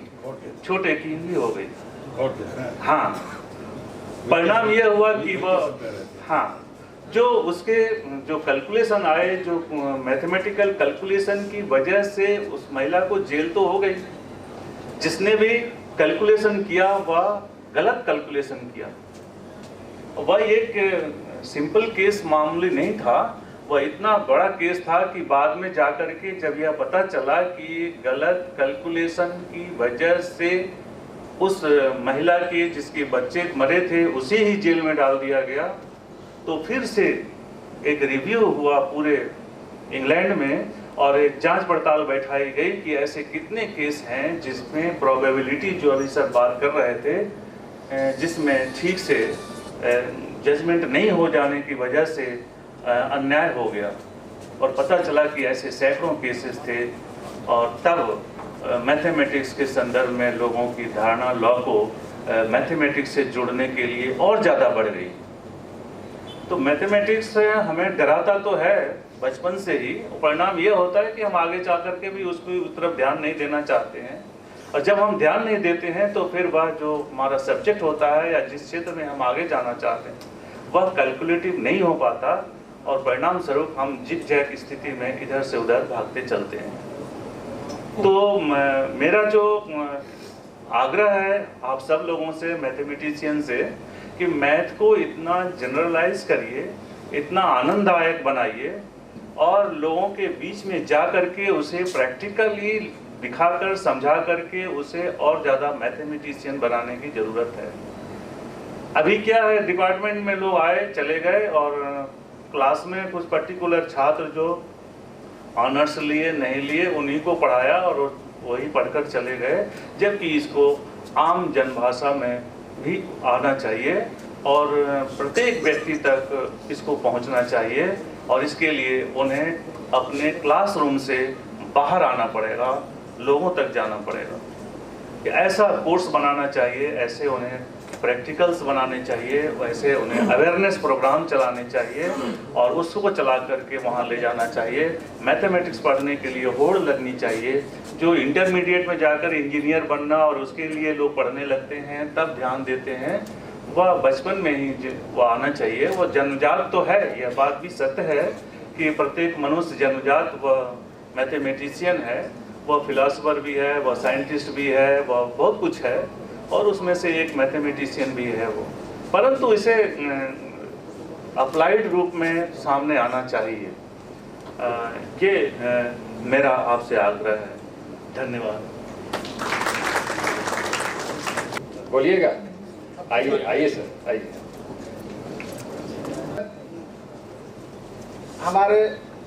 छोटे की भी हो गई। हाँ, परिणाम यह हुआ कि वह, हाँ, जो उसके जो कैलकुलेशन आए, जो मैथमेटिकल कैलकुलेशन की वजह से उस महिला को जेल तो हो गई। जिसने भी कैलकुलेशन किया वह गलत कैलकुलेशन किया। वह एक सिंपल केस मामूली नहीं था, वह इतना बड़ा केस था कि बाद में जाकर के जब यह पता चला कि गलत कैलकुलेशन की वजह से उस महिला के जिसके बच्चे मरे थे उसे ही जेल में डाल दिया गया, तो फिर से एक रिव्यू हुआ पूरे इंग्लैंड में और एक जांच पड़ताल बैठाई गई कि ऐसे कितने केस हैं जिसमें प्रोबेबिलिटी, जो अभी सर बात कर रहे थे, जिसमें ठीक से जजमेंट नहीं हो जाने की वजह से अन्याय हो गया। और पता चला कि ऐसे सैकड़ों केसेस थे और तब मैथमेटिक्स के संदर्भ में लोगों की धारणा लॉ को मैथमेटिक्स से जुड़ने के लिए और ज़्यादा बढ़ गई। तो मैथमेटिक्स हमें डराता तो है बचपन से ही, परिणाम ये होता है कि हम आगे जा कर के भी उसकी तरफ ध्यान नहीं देना चाहते हैं, और जब हम ध्यान नहीं देते हैं तो फिर वह जो हमारा सब्जेक्ट होता है या जिस क्षेत्र में हम आगे जाना चाहते हैं वह कैलकुलेटिव नहीं हो पाता, और परिणाम स्वरूप हम जिग जैग स्थिति में इधर से उधर भागते चलते हैं। तो मेरा जो आग्रह है आप सब लोगों से, मैथमेटिशियन से, कि मैथ को इतना जनरलाइज करिए, इतना आनंददायक बनाइए और लोगों के बीच में जा करके उसे प्रैक्टिकली दिखाकर समझा करके उसे और ज़्यादा मैथमेटिशियन बनाने की ज़रूरत है। अभी क्या है, डिपार्टमेंट में लोग आए चले गए और क्लास में कुछ पर्टिकुलर छात्र जो ऑनर्स लिए नहीं लिए उन्हीं को पढ़ाया और वही पढ़कर चले गए, जबकि इसको आम जनभाषा में भी आना चाहिए और प्रत्येक व्यक्ति तक इसको पहुंचना चाहिए, और इसके लिए उन्हें अपने क्लासरूम से बाहर आना पड़ेगा, लोगों तक जाना पड़ेगा। ऐसा कोर्स बनाना चाहिए, ऐसे उन्हें प्रैक्टिकल्स बनाने चाहिए, वैसे उन्हें अवेयरनेस प्रोग्राम चलाने चाहिए और उसको चला करके वहाँ ले जाना चाहिए। मैथमेटिक्स पढ़ने के लिए होड़ लगनी चाहिए। जो इंटरमीडिएट में जाकर इंजीनियर बनना और उसके लिए लोग पढ़ने लगते हैं तब ध्यान देते हैं, वह बचपन में ही वो आना चाहिए। वह जन्मजात तो है, यह बात भी सत्य है कि प्रत्येक मनुष्य जन्मजात वह मैथमेटिशियन है, वह फिलोसोफर भी है, वह साइंटिस्ट भी है, वह बहुत कुछ है, और उसमें से एक मैथमेटिशियन भी है वो, परंतु इसे अप्लाइड रूप में सामने आना चाहिए। ये मेरा आपसे आग्रह है। धन्यवाद। बोलिएगा। आइए आइए सर, आइए। हमारे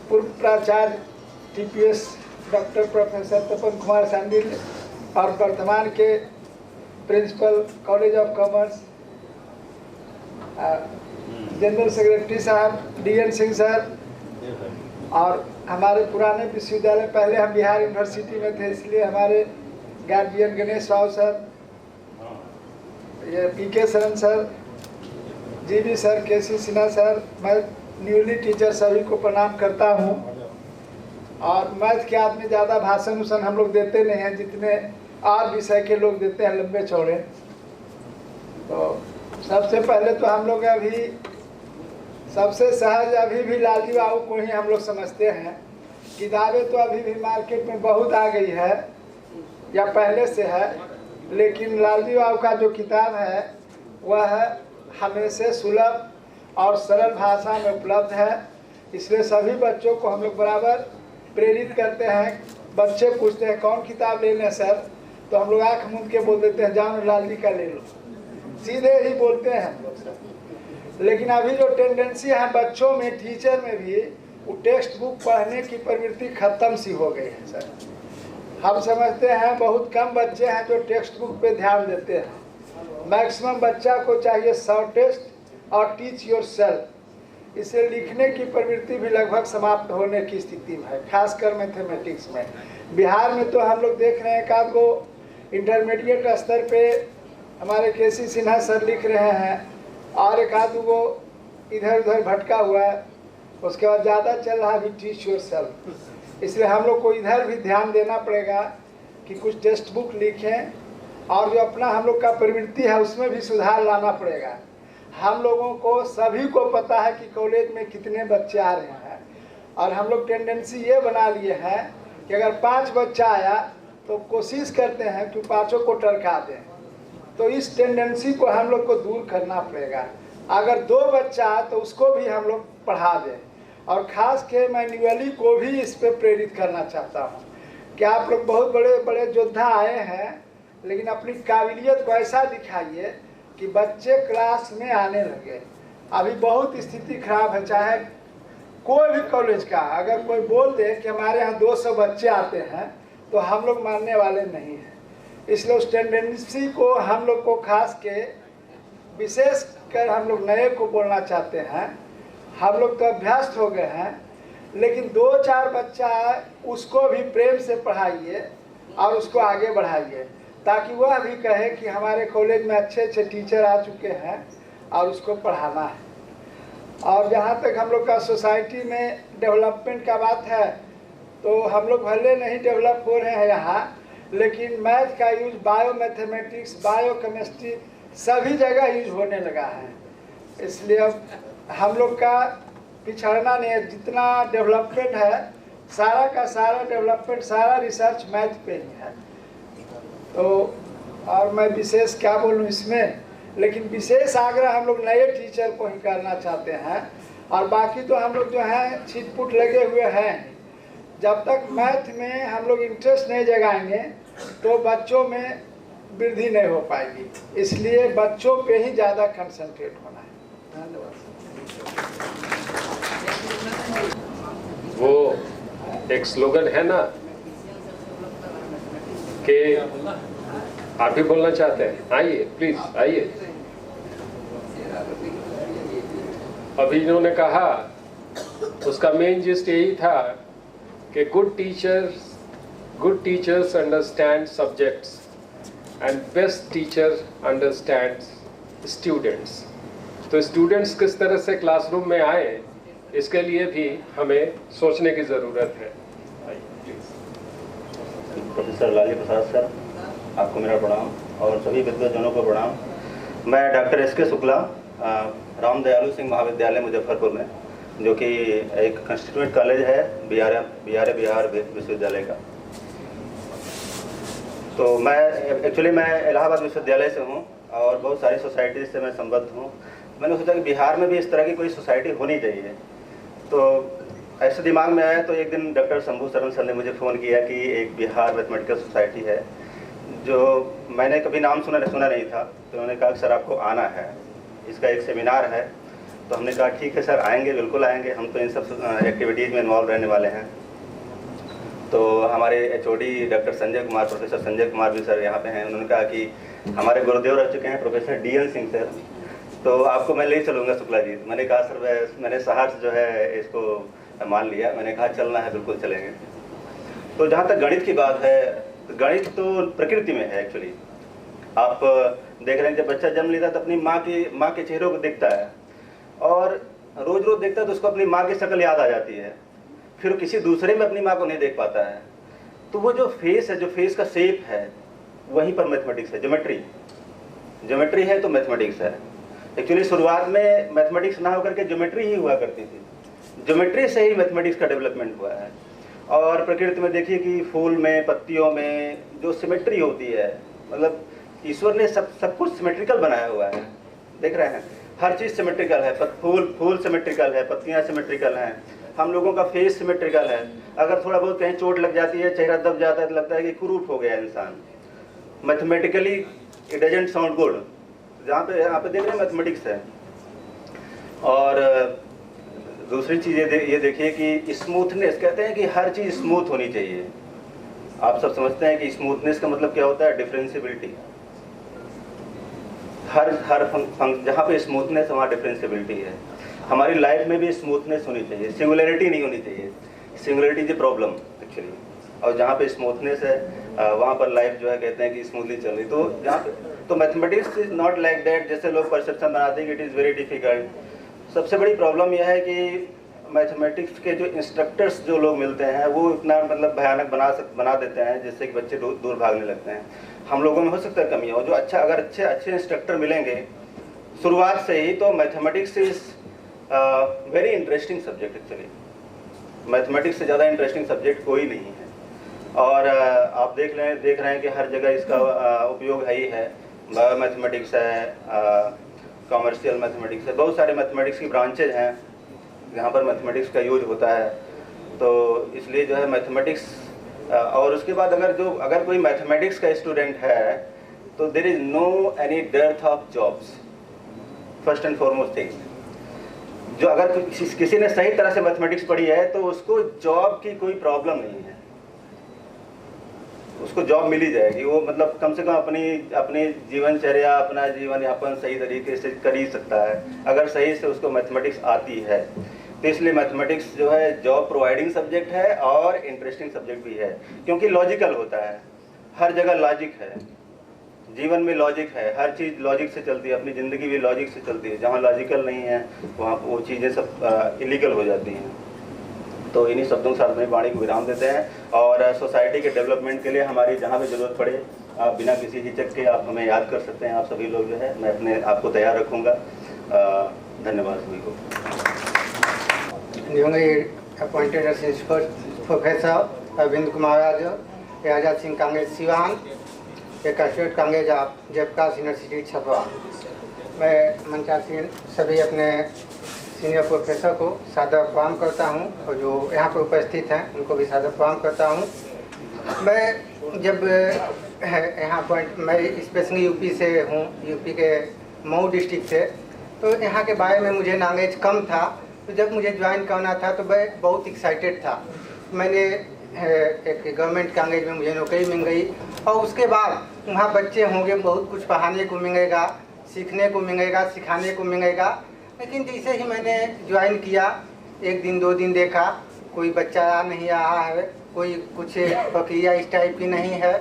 पूर्व प्राचार्य TPS doctor professor Tapan Kumar Sandil और वर्तमान के principal college of commerce general secretary साहब डीएन सिंह सर, और हमारे पुराने विश्वविद्यालय, पहले हम बिहार यूनिवर्सिटी में थे इसलिए हमारे गार्जियन गणेश राव सर, ये पीके शरण सर, जीबी सर, केसी सिन्हा सर, मैं न्यूली टीचर सभी को प्रणाम करता हूँ। और मैथ के आदमी ज़्यादा भाषण उसन हम लोग देते नहीं हैं जितने और विषय के लोग देते हैं लंबे चौड़े। तो सबसे पहले तो हम लोग अभी सबसे सहज अभी भी लालजी बाबू को ही हम लोग समझते हैं। किताबें तो अभी भी मार्केट में बहुत आ गई है या पहले से है, लेकिन लालजी बाबू का जो किताब है वह हमेशा सुलभ और सरल भाषा में उपलब्ध है, इसलिए सभी बच्चों को हम लोग बराबर प्रेरित करते हैं। बच्चे पूछते हैं कौन किताब ले लें सर, तो हम लोग आँख मूंद के बोल देते हैं जाओ लालजी का ले लो, सीधे ही बोलते हैं हम लोग सर। लेकिन अभी जो टेंडेंसी है बच्चों में, टीचर में भी, वो टेक्स्ट बुक पढ़ने की प्रवृत्ति खत्म सी हो गई है सर। हम समझते हैं बहुत कम बच्चे हैं जो टेक्स्ट बुक पे ध्यान देते हैं। मैक्सिमम बच्चा को चाहिए शॉर्ट टेस्ट और टीच योर सेल्फ। इसे लिखने की प्रवृत्ति भी लगभग समाप्त होने की स्थिति में है, खासकर मैथमेटिक्स में। बिहार में तो हम लोग देख रहे हैं एकाध गो इंटरमीडिएट स्तर पे हमारे केसी सिन्हा सर लिख रहे हैं और एक आध वो इधर उधर भटका हुआ है। उसके बाद ज़्यादा चल रहा है भी टीच योर सेल्फ। इसलिए हम लोग को इधर भी ध्यान देना पड़ेगा कि कुछ टेक्स्ट बुक लिखें और जो अपना हम लोग का प्रवृत्ति है उसमें भी सुधार लाना पड़ेगा। हम लोगों को सभी को पता है कि कॉलेज में कितने बच्चे आ रहे हैं, और हम लोग टेंडेंसी ये बना लिए हैं कि अगर 5 बच्चा आया तो कोशिश करते हैं कि 5 को टरका दें। तो इस टेंडेंसी को हम लोग को दूर करना पड़ेगा। अगर 2 बच्चा तो उसको भी हम लोग पढ़ा दें। और ख़ास के मैं न्यूअली को भी इस पे प्रेरित करना चाहता हूँ कि आप लोग बहुत बड़े बड़े योद्धा आए हैं, लेकिन अपनी काबिलियत को ऐसा दिखाइए कि बच्चे क्लास में आने लगे। अभी बहुत स्थिति खराब है, चाहे कोई भी कॉलेज का अगर कोई बोल दे कि हमारे यहाँ 200 बच्चे आते हैं तो हम लोग मानने वाले नहीं हैं। इसलिए उस टेंडेंसी को हम लोग को खास के विशेष कर हम लोग नए को बोलना चाहते हैं। हम लोग तो अभ्यस्त हो गए हैं, लेकिन 2-4 बच्चा उसको भी प्रेम से पढ़ाइए और उसको आगे बढ़ाइए, ताकि वह भी कहे कि हमारे कॉलेज में अच्छे अच्छे टीचर आ चुके हैं और उसको पढ़ाना है। और जहाँ तक हम लोग का सोसाइटी में डेवलपमेंट का बात है, तो हम लोग भले नहीं डेवलप हो रहे हैं यहाँ, लेकिन मैथ का use, bio mathematics, bio chemistry सभी जगह यूज होने लगा है। इसलिए अब हम लोग का पिछड़ना नहीं है। जितना डेवलपमेंट है, सारा का सारा डेवलपमेंट, सारा रिसर्च मैथ पे ही है। तो और मैं विशेष क्या बोलूँ इसमें, लेकिन विशेष आग्रह हम लोग नए टीचर को ही करना चाहते हैं। और बाकी तो हम लोग जो हैं छिटपुट लगे हुए हैं। जब तक मैथ में हम लोग इंटरेस्ट नहीं जगाएंगे तो बच्चों में वृद्धि नहीं हो पाएगी। इसलिए बच्चों पे ही ज़्यादा कंसंट्रेट होना है। धन्यवाद। वो एक स्लोगन है ना कि आप भी बोलना चाहते हैं, आइए प्लीज आइए। अभी इन्होंने कहा, उसका मेन जिस्ट यही था कि good teachers understand subjects and best teacher understand students. तो स्टूडेंट्स किस तरह से क्लासरूम में आए, इसके लिए भी हमें सोचने की ज़रूरत है। प्रोफेसर लाली प्रसाद सर, आपको मेरा प्रणाम और सभी विद्वजनों को प्रणाम। मैं डॉक्टर एस के शुक्ला, राम दयालु सिंह महाविद्यालय मुजफ्फरपुर में, जो कि एक कंस्टिट्यूएंट कॉलेज है बिहार विश्वविद्यालय का। तो मैं इलाहाबाद विश्वविद्यालय से हूँ और बहुत सारी सोसाइटीज से मैं संबद्ध हूँ। मैंने सोचा कि बिहार में भी इस तरह की कोई सोसाइटी होनी चाहिए। तो ऐसे दिमाग में आया, तो एक दिन डॉक्टर शंभू शरण सर ने मुझे फ़ोन किया कि एक बिहार मैथमेटिकल सोसाइटी है, जो मैंने कभी नाम सुना नहीं था। तो उन्होंने कहा कि सर आपको आना है, इसका एक सेमिनार है। तो हमने कहा ठीक है सर, आएंगे, बिल्कुल आएंगे, हम तो इन सब एक्टिविटीज़ में इन्वॉल्व रहने वाले हैं। तो हमारे HOD doctor Sanjay Kumar, professor Sanjay Kumar भी सर यहाँ पे हैं। उन्होंने कहा कि हमारे गुरुदेव रह चुके हैं प्रोफेसर DN सिंह सर, तो आपको मैं ले चलूँगा शुक्ला जी। मैंने कहा सर, मैंने साहस जो है इसको मान लिया। मैंने कहा चलना है, बिल्कुल चलेंगे। तो जहाँ तक गणित की बात है, गणित तो प्रकृति में है एक्चुअली। आप देख रहे हैं, जब बच्चा जन्म लेता है तो अपनी माँ के चेहरों को दिखता है, और रोज रोज देखता है तो उसको अपनी माँ की शक्ल याद आ जाती है। फिर किसी दूसरे में अपनी माँ को नहीं देख पाता है। तो वो जो फेस है, जो फेस का शेप है, वहीं पर मैथमेटिक्स है। ज्योमेट्री है तो मैथमेटिक्स है। एक्चुअली शुरुआत में मैथमेटिक्स ना होकर के ज्योमेट्री ही हुआ करती थी। ज्योमेट्री से ही मैथमेटिक्स का डेवलपमेंट हुआ है। और प्रकृति में देखिए कि फूल में, पत्तियों में जो सिमेट्री होती है, मतलब ईश्वर ने सब कुछ सिमेट्रिकल बनाया हुआ है। देख रहे हैं, हर चीज़ सिमेट्रिकल है। फूल सिमेट्रिकल है, पत्तियाँ सिमेट्रिकल हैं, हम लोगों का फेस सिमेट्रिकल है। अगर थोड़ा बहुत कहीं चोट लग जाती है, चेहरा दब जाता है, तो लगता है कि कुरूप हो गया इंसान। Mathematically it doesn't sound good. यहाँ पे देख रहे हैं मैथमेटिक्स है। और दूसरी चीज़ ये देखिए कि स्मूथनेस, कहते हैं कि हर चीज़ स्मूथ होनी चाहिए। आप सब समझते हैं कि स्मूथनेस का मतलब क्या होता है? डिफरेंशियबिलिटी। हर जहाँ पे स्मूथनेस, वहाँ डिफरेंशियबिलिटी है। हमारी लाइफ में भी स्मूथनेस होनी चाहिए, सिंगुलरिटी नहीं होनी चाहिए। Singularity is a problem actually. और जहाँ पे स्मूथनेस है, वहाँ पर लाइफ जो है कहते हैं कि स्मूथली चल रही। तो जहाँ पे तो mathematics is not like that, जैसे लोग परसेप्शन बनाते हैं कि इट इज़ वेरी डिफिकल्ट। सबसे बड़ी प्रॉब्लम यह है कि मैथमेटिक्स के जो इंस्ट्रक्टर्स जो लोग मिलते हैं, वो इतना मतलब भयानक बना देते हैं जिससे कि बच्चे दूर भागने लगते हैं। हम लोगों में हो सकता है कमियाँ हो, जो अगर अच्छे इंस्ट्रक्टर मिलेंगे शुरुआत से ही, तो mathematics is very interesting subject actually. Mathematics से ज़्यादा इंटरेस्टिंग सब्जेक्ट कोई नहीं है। और आप देख रहे हैं कि हर जगह इसका उपयोग है ही है। बायो मैथमेटिक्स है, कॉमर्शियल मैथमेटिक्स है, बहुत सारे मैथमेटिक्स की ब्रांचेज हैं जहाँ पर मैथमेटिक्स का यूज होता है, तो इसलिए जो है मैथमेटिक्स। और उसके बाद अगर कोई मैथमेटिक्स का स्टूडेंट है तो there is no any dearth of jobs. First and foremost thing, जो अगर किसी ने सही तरह से मैथमेटिक्स पढ़ी है तो उसको जॉब की कोई प्रॉब्लम नहीं है, उसको जॉब मिल ही जाएगी। वो मतलब कम से कम अपनी जीवनचर्या, अपना जीवन यापन सही तरीके से कर ही सकता है अगर सही से उसको मैथमेटिक्स आती है। तो इसलिए मैथमेटिक्स जो है जॉब प्रोवाइडिंग सब्जेक्ट है और इंटरेस्टिंग सब्जेक्ट भी है, क्योंकि लॉजिकल होता है, हर जगह लॉजिक है, जीवन में लॉजिक है, हर चीज़ लॉजिक से चलती है, अपनी ज़िंदगी भी लॉजिक से चलती है। जहाँ लॉजिकल नहीं है वहाँ वो चीज़ें सब इलीगल हो जाती हैं। तो इन्हीं शब्दों के साथ अपनी वाणी को विराम देते हैं और सोसाइटी के डेवलपमेंट के लिए हमारी जहाँ भी ज़रूरत पड़े आप बिना किसी हिचक के आप हमें याद कर सकते हैं। आप सभी लोग जो है, मैं अपने आप को तैयार रखूँगा। धन्यवाद सभी को। Appointed professor Arvind Kumar Yadav, Azad Singh congress Siwan, एक associate congress of Jayaprakash university Chhapra. मैं मंचासीन सभी अपने सीनियर प्रोफेसर को सादर प्रणाम करता हूं और जो यहाँ पर उपस्थित हैं उनको भी सादर प्रणाम करता हूं। मैं जब यहाँ पर मैं स्पेशली यूपी से हूँ, यूपी के मऊ डिस्ट्रिक्ट से, तो यहाँ के बारे में मुझे नॉलेज कम था। तो जब मुझे ज्वाइन करना था तो मैं बहुत एक्साइटेड था। मैंने एक गवर्नमेंट कॉलेज में मुझे नौकरी मिल गई और उसके बाद वहाँ बच्चे होंगे, बहुत कुछ पढ़ाने को मिलेगा, सीखने को मिलेगा, सिखाने को मिलेगा। लेकिन जैसे ही मैंने ज्वाइन किया, एक दिन 2 दिन देखा कोई बच्चा नहीं रहा है, कोई कुछ प्रक्रिया इस टाइप की नहीं है।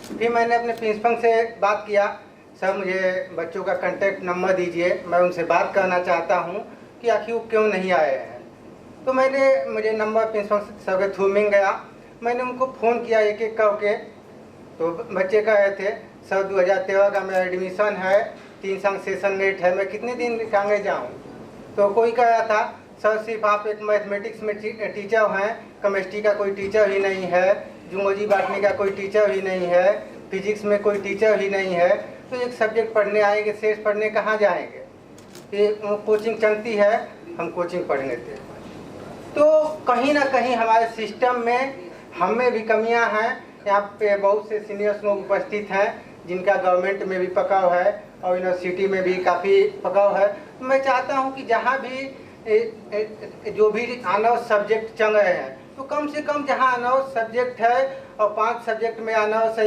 फिर मैंने अपने प्रिंसिपल से बात किया, सर मुझे बच्चों का कांटेक्ट नंबर दीजिए, मैं उनसे बात करना चाहता हूँ कि आखिर वो क्यों नहीं आए हैं। तो मुझे नंबर प्रिंसिपल सर के थ्रू मिल गया। मैंने उनको फ़ोन किया एक एक करके, तो बच्चे कह रहे थे सर 2013 का मेरा एडमिशन है, 3 साल सेशन लेट है, मैं कितने दिन कांगे जाऊँ। तो कोई कह रहा था सर सिर्फ आप एक मैथमेटिक्स में टीचर हैं, केमिस्ट्री का कोई टीचर ही नहीं है, जूलॉजी बॉटनी का कोई टीचर ही नहीं है, फिजिक्स में कोई टीचर ही नहीं है, तो एक सब्जेक्ट पढ़ने आएंगे, शेष पढ़ने कहाँ जाएंगे। ये कोचिंग चलती है, हम कोचिंग पढ़ लेते हैं। तो कहीं ना कहीं हमारे सिस्टम में हमें भी कमियां हैं। यहाँ पे बहुत से सीनियर्स लोग उपस्थित हैं जिनका गवर्नमेंट में भी पकड़ है और यूनिवर्सिटी में भी काफ़ी पकड़ है। तो मैं चाहता हूँ कि जहाँ भी जो भी ऑनर्स सब्जेक्ट चल रहे हैं, तो कम से कम जहाँ ऑनर्स सब्जेक्ट है और 5 सब्जेक्ट में ऑनर्स है,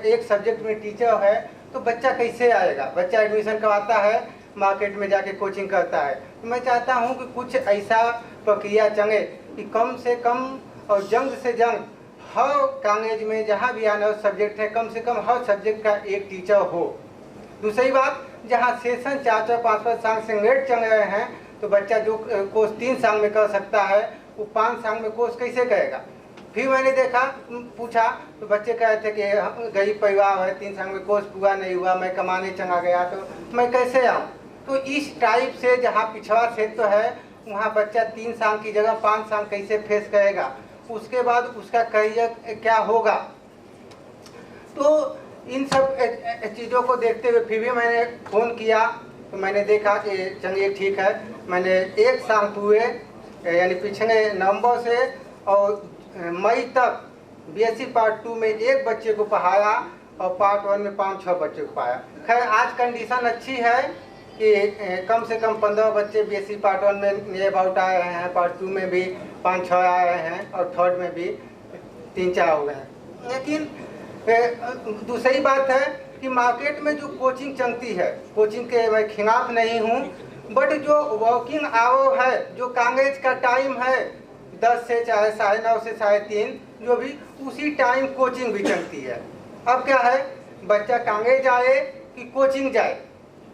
एक सब्जेक्ट में टीचर है, तो बच्चा कैसे आएगा। बच्चा एडमिशन करवाता है, मार्केट में जाके कोचिंग करता है। तो मैं चाहता हूँ कि कुछ ऐसा प्रक्रिया चले कि कम से कम और जल्द से जल्द हर कॉलेज में जहाँ भी ऑनर्स सब्जेक्ट है, कम से कम हर सब्जेक्ट का एक टीचर हो। दूसरी बात, जहाँ सेशन 4-4, 5-5 साल से लेट चल रहे हैं, तो बच्चा जो कोर्स 3 साल में कर सकता है वो 5 साल में कोर्स कैसे करेगा। फिर मैंने देखा, पूछा तो बच्चे कह रहे थे कि गरीब परिवार है, 3 साल में कोर्स पूरा नहीं हुआ, मैं कमाने चला गया, तो मैं कैसे आऊँ। तो इस टाइप से जहाँ पिछड़ा क्षेत्र है वहाँ बच्चा 3 साल की जगह 5 साल कैसे फेस करेगा, उसके बाद उसका करियर क्या होगा। तो इन सब चीज़ों को देखते हुए फिर भी मैंने फ़ोन किया, तो मैंने देखा कि चलिए ठीक है। मैंने 1 साल पूरे यानी पिछले नवंबर से और मई तक बीएससी पार्ट 2 में 1 बच्चे को पढ़ाया और पार्ट 1 में 5-6 बच्चे को पढ़ाया। खैर आज कंडीशन अच्छी है कि कम से कम 15 बच्चे बीएससी पार्ट 1 में नियर अबाउट आए हैं, पार्ट 2 में भी 5-6 आए हैं और थर्ड में भी 3-4 हो गए हैं। लेकिन दूसरी बात है कि मार्केट में जो कोचिंग चलती है, कोचिंग के मैं खिलाफ नहीं हूँ, बट जो वर्किंग आवर है, जो कॉलेज का टाइम है 10 से चाहे 9:30 से 3:30, जो भी उसी टाइम कोचिंग भी चलती है। अब क्या है, बच्चा कॉलेज आए कि कोचिंग जाए,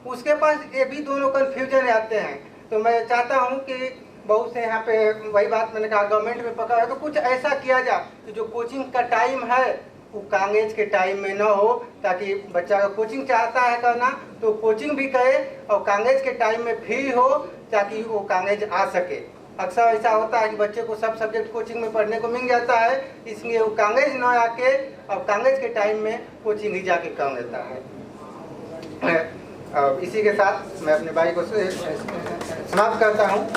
उसके पास ये भी दोनों कन्फ्यूजन आते हैं। तो मैं चाहता हूँ कि बहुत से यहाँ पे वही बात मैंने कहा गवर्नमेंट में पकड़ा है, तो कुछ ऐसा किया जाए कि जो कोचिंग का टाइम है वो कॉलेज के टाइम में न हो, ताकि बच्चा अगर कोचिंग चाहता है करना तो कोचिंग भी करे और कॉलेज के टाइम में फ्री हो, ताकि वो कॉलेज आ सके। अक्सर ऐसा होता है कि बच्चे को सब सब्जेक्ट कोचिंग में पढ़ने को मिल जाता है, इसलिए वो कॉलेज न आके और कॉलेज के टाइम में कोचिंग ही जाके कर लेता है। इसी के साथ मैं अपने भाई को समाप्त करता हूँ।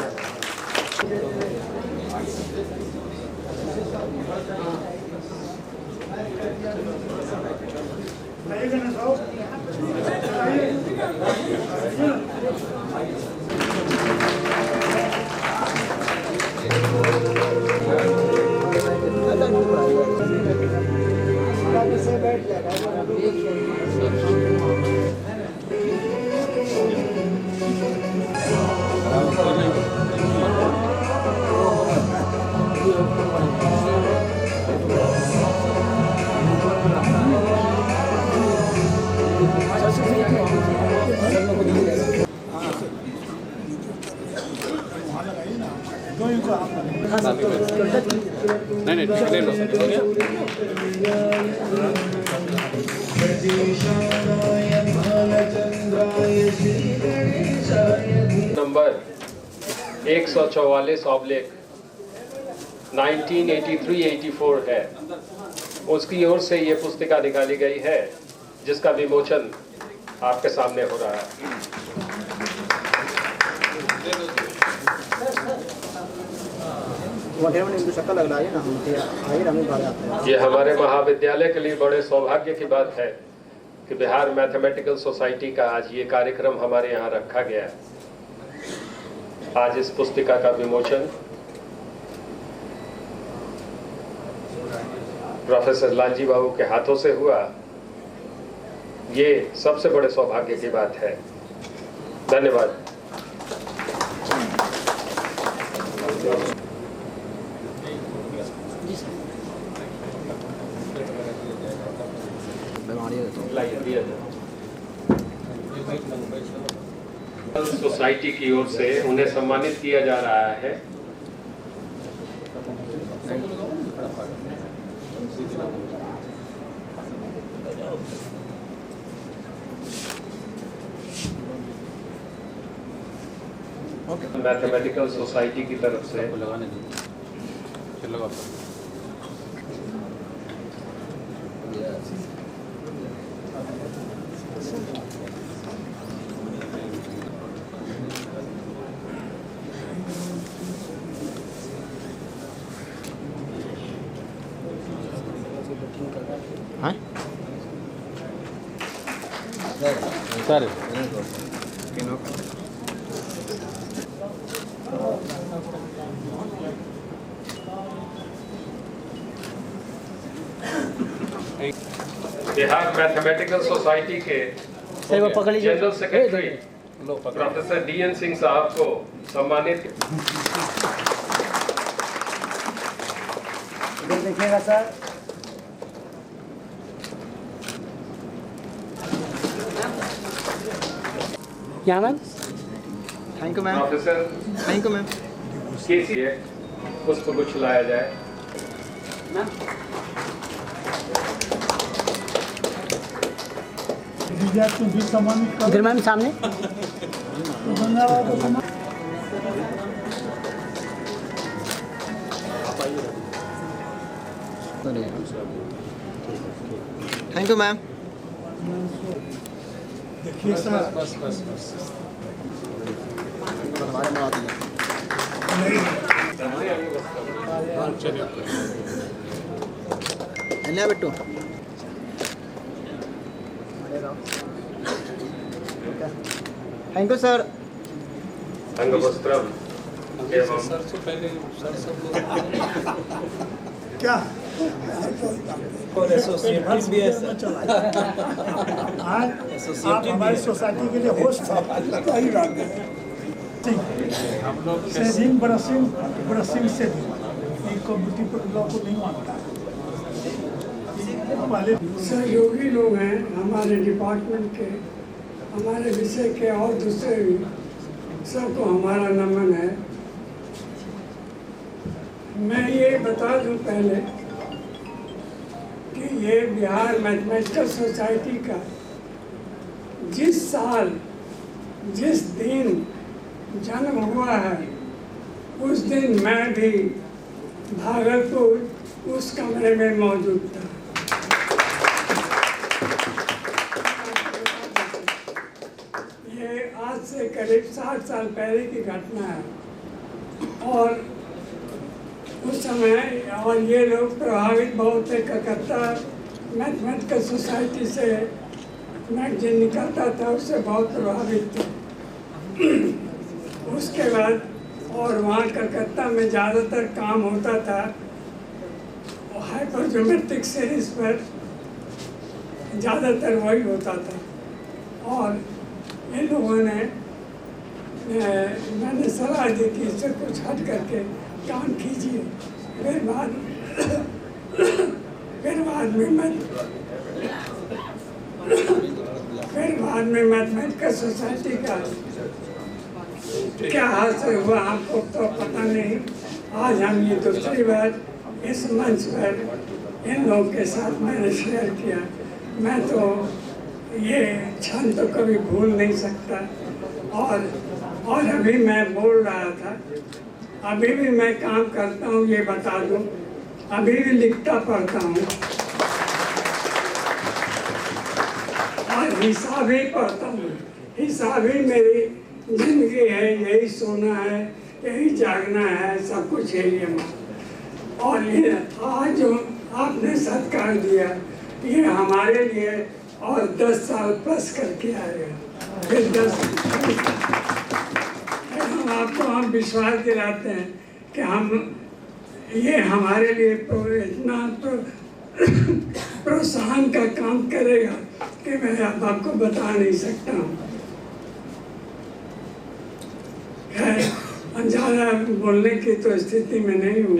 नंबर 144/1983-84 है, उसकी ओर से ये पुस्तिका निकाली गई है जिसका विमोचन आपके सामने हो रहा है। ये हमारे महाविद्यालय के लिए बड़े सौभाग्य की बात है कि बिहार मैथमेटिकल सोसाइटी का आज ये कार्यक्रम हमारे यहाँ रखा गया है। आज इस पुस्तिका का विमोचन प्रोफेसर लालजी बाबू के हाथों से हुआ। ये सबसे बड़े सौभाग्य की बात है। धन्यवाद। सोसाइटी की ओर से उन्हें सम्मानित किया जा रहा है। मैथमेटिकल सोसाइटी की तरफ से बिहार मैथमेटिकल सोसाइटी के general secretary professor DN Singh साहब को सम्मानित। देखिएगा सर। क्या ma'am? Thank you ma'am. Professor thank you ma'am. केसी पुष्प गुच्छ लाया जाए। इधर मैम सामने। Thank you ma'am. देखिए सर, धन्यवाद बिट्टू। Thank you sir. अंगवस्त्रम एवं क्या और एसोसिएटेड भी है सर। आज आप हमारी सोसाइटी के लिए होस्ट हैं। सेविंग ब्रशिंग से भी कम्युनिटी लॉ को नहीं मानता। सहयोगी लोग हैं हमारे डिपार्टमेंट के, हमारे विषय के और दूसरे भी, सबको हमारा नमन है। मैं ये बता दूं पहले कि ये बिहार मैथमेटिकल सोसाइटी का जिस साल जिस दिन जन्म हुआ है उस दिन मैं भी भागलपुर उस कमरे में मौजूद था। ये आज से करीब 60 साल पहले की घटना है। और उस समय और ये लोग प्रभावित बहुत थे। कलकत्ता मैथमेटिकल सोसाइटी से मैगजीन निकलता था, उससे बहुत प्रभावित थे। उसके बाद और वहाँ कलकत्ता में ज़्यादातर काम होता था हाइपरज्योमेट्रिक सीरीज पर, ज़्यादातर वही होता था। और इन लोगों ने मैंने सलाह दी कि इससे कुछ हट करके काम कीजिए। फिर बाद में मैथमेटिकल सोसाइटी का क्या हासिल हुआ आपको तो पता नहीं। आज हम ये दूसरी बार इस मंच पर इन लोगों के साथ मैंने शेयर किया। मैं तो ये क्षण तो कभी भूल नहीं सकता। और अभी मैं बोल रहा था, अभी भी मैं काम करता हूँ, ये बता दूँ, अभी भी लिखता पढ़ता हूँ और हिसाब ही पढ़ता हूँ। हिसाब ही मेरी जिंदगी है, यही सोना है, यही जागना है, सब कुछ यही है। और ये आज जो आपने सत्कार दिया, ये हमारे लिए और 10 साल प्लस करके आएगा। फिर 10 हम विश्वास दिलाते हैं कि हम ये हमारे लिए इतना प्रोत्साहन का काम करेगा कि मैं अब आपको बता नहीं सकता हूँ। ज़्यादा बोलने की तो स्थिति में नहीं हूँ,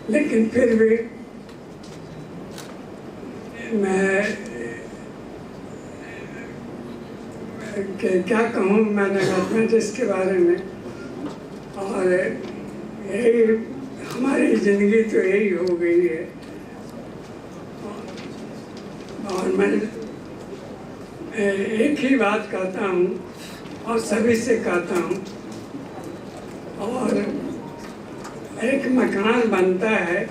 लेकिन फिर भी मैं क्या कहूँ मैंने मैथमेटिक्स के बारे में। और यही हमारी ज़िंदगी तो यही हो गई है। और मैं एक ही बात कहता हूँ और सभी से कहता हूँ, और एक मकान बनता है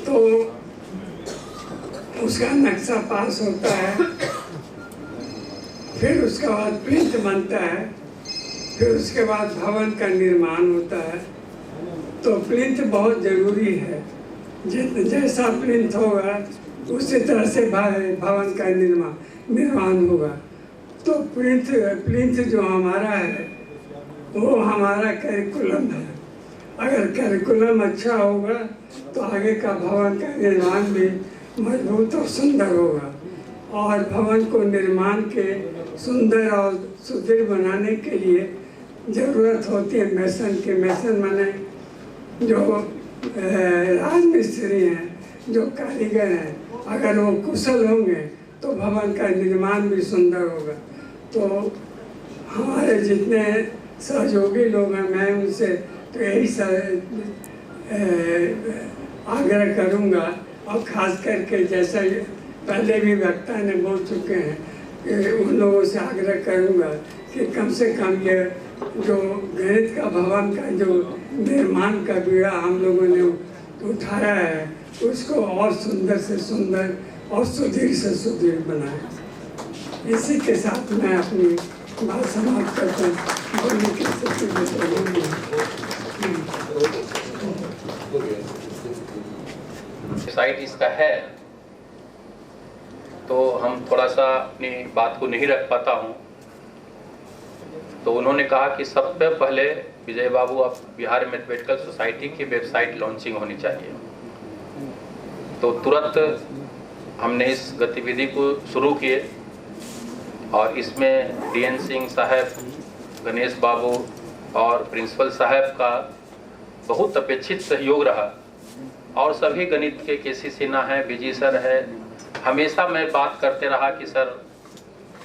तो उसका नक्शा पास होता है, फिर उसके बाद प्लिंथ बनता है, फिर उसके बाद भवन का निर्माण होता है। तो प्लिंथ बहुत ज़रूरी है। जैसा प्लिंथ होगा उसी तरह से भवन का निर्माण होगा। तो प्लिंथ जो हमारा है वो हमारा करिकुलम है। अगर करिकुलम अच्छा होगा तो आगे का भवन का निर्माण भी मजबूत और सुंदर होगा। और भवन को निर्माण के सुंदर और सुदृढ़ बनाने के लिए ज़रूरत होती है मेसन की। मेसन माने जो राजमिस्त्री हैं, जो कारीगर हैं, अगर वो कुशल होंगे तो भवन का निर्माण भी सुंदर होगा। तो हमारे जितने सहयोगी लोग हैं, मैं उनसे तो यही आग्रह करूंगा। और ख़ास करके जैसा पहले भी वक्ता ने बोल चुके हैं कि उन लोगों से आग्रह करूंगा कि कम से कम ये जो गणित का भवन का जो निर्माण का बीड़ा हम लोगों ने उठाया है उसको और सुंदर से सुंदर और सुदृढ़ से सुदृढ़ बनाए। इसी के साथ मैं अपनी बात समाप्त करता हूँ। बोलने की स्थिति साइट इसका है तो हम थोड़ा सा अपनी बात को नहीं रख पाता हूँ। तो उन्होंने कहा कि सबसे पहले विजय बाबू अब बिहार मैथमेटिकल सोसाइटी की वेबसाइट लॉन्चिंग होनी चाहिए। तो तुरंत हमने इस गतिविधि को शुरू किए और इसमें डीएन सिंह साहब, गणेश बाबू और प्रिंसिपल साहब का बहुत अपेक्षित सहयोग रहा। और सभी गणित के केसी सिन्हा है, विजय सर है, हमेशा मैं बात करते रहा कि सर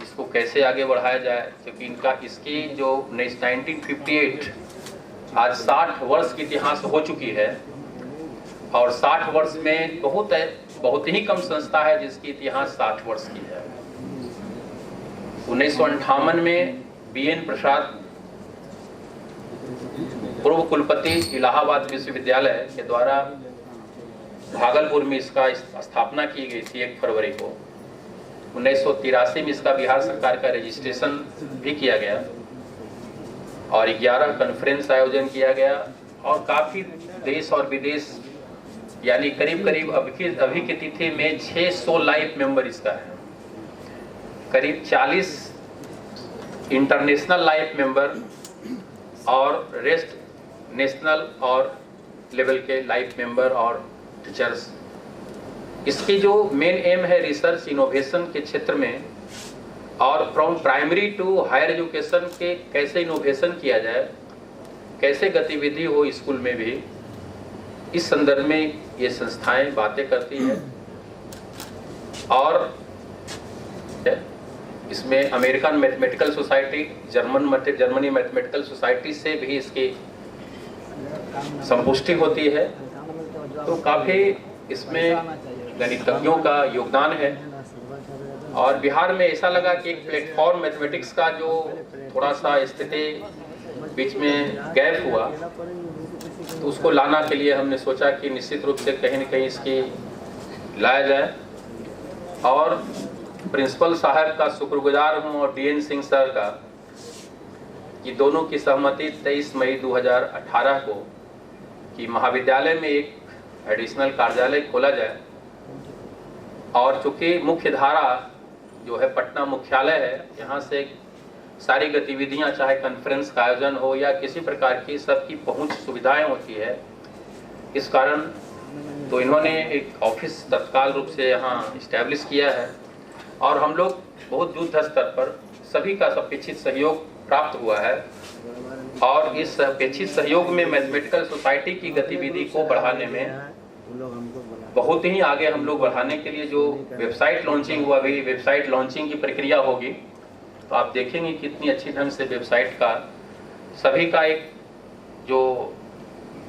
इसको कैसे आगे बढ़ाया जाए, क्योंकि इसकी जो 1958 आज 60 वर्ष की इतिहास हो चुकी है। और 60 वर्ष में बहुत ही कम संस्था है जिसकी इतिहास 60 वर्ष की है। 1958 में बीएन प्रसाद पूर्व कुलपति इलाहाबाद विश्वविद्यालय के द्वारा भागलपुर में इसका स्थापना की गई थी 1 फरवरी को। 1983 में इसका बिहार सरकार का रजिस्ट्रेशन भी किया गया और 11 कॉन्फ्रेंस आयोजन किया गया और काफ़ी देश और विदेश यानी करीब करीब अभी की तिथि में 600 लाइव मेंबर इसका है, करीब 40 इंटरनेशनल लाइव मेंबर और रेस्ट नेशनल और लेवल के लाइव मेंबर और टीचर्स। इसकी जो मेन एम है रिसर्च इनोवेशन के क्षेत्र में और from primary to higher education के कैसे इनोवेशन किया जाए, कैसे गतिविधि हो स्कूल में भी, इस संदर्भ में ये संस्थाएं बातें करती है। और इसमें American mathematical society, Germany mathematical society से भी इसकी संपुष्टि होती है। तो काफ़ी इसमें गणितज्ञों का योगदान है और बिहार में ऐसा लगा कि एक प्लेटफॉर्म मैथमेटिक्स का जो थोड़ा सा स्थिति बीच में गैप हुआ, तो उसको लाना के लिए हमने सोचा कि निश्चित रूप से कहीं न कहीं इसकी लाया जाए। और प्रिंसिपल साहब का शुक्रगुजार हूँ और DN सिंह सर का कि दोनों की सहमति 23 मई 2018 को कि महाविद्यालय में एक एडिशनल कार्यालय खोला जाए। और चूँकि मुख्य धारा जो है पटना मुख्यालय है, यहाँ से सारी गतिविधियाँ चाहे कॉन्फ्रेंस का आयोजन हो या किसी प्रकार की सबकी पहुँच सुविधाएं होती है, इस कारण तो इन्होंने एक ऑफिस तत्काल रूप से यहाँ इस्टेब्लिश किया है और हम लोग बहुत युद्ध स्तर पर सभी का अपेक्षित सहयोग प्राप्त हुआ है। और इस अपेक्षित सहयोग में मैथमेटिकल सोसाइटी की गतिविधि को बढ़ाने में बहुत ही आगे हम लोग बढ़ाने के लिए जो वेबसाइट लॉन्चिंग हुआ, अभी वेबसाइट लॉन्चिंग की प्रक्रिया होगी, तो आप देखेंगे कितनी अच्छी ढंग से वेबसाइट का सभी का एक जो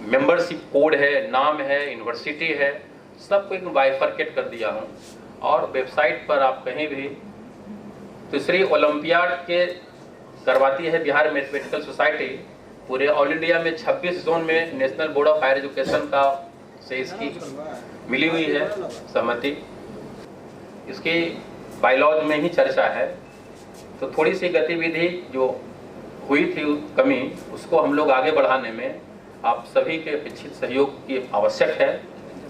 मेंबरशिप कोड है, नाम है, यूनिवर्सिटी है, सबको एक बाइफरकेट कर दिया हूँ। और वेबसाइट पर आप कहीं भी तीसरी ओलंपियाड के करवाती है बिहार मैथमेटिकल सोसाइटी। पूरे ऑल इंडिया में 26 जोन में national board of higher education का से इसकी मिली हुई है सहमति। इसकी बायलॉज में ही चर्चा है। तो थोड़ी सी गतिविधि जो हुई थी कमी, उसको हम लोग आगे बढ़ाने में आप सभी के अपेक्षित सहयोग की आवश्यक है,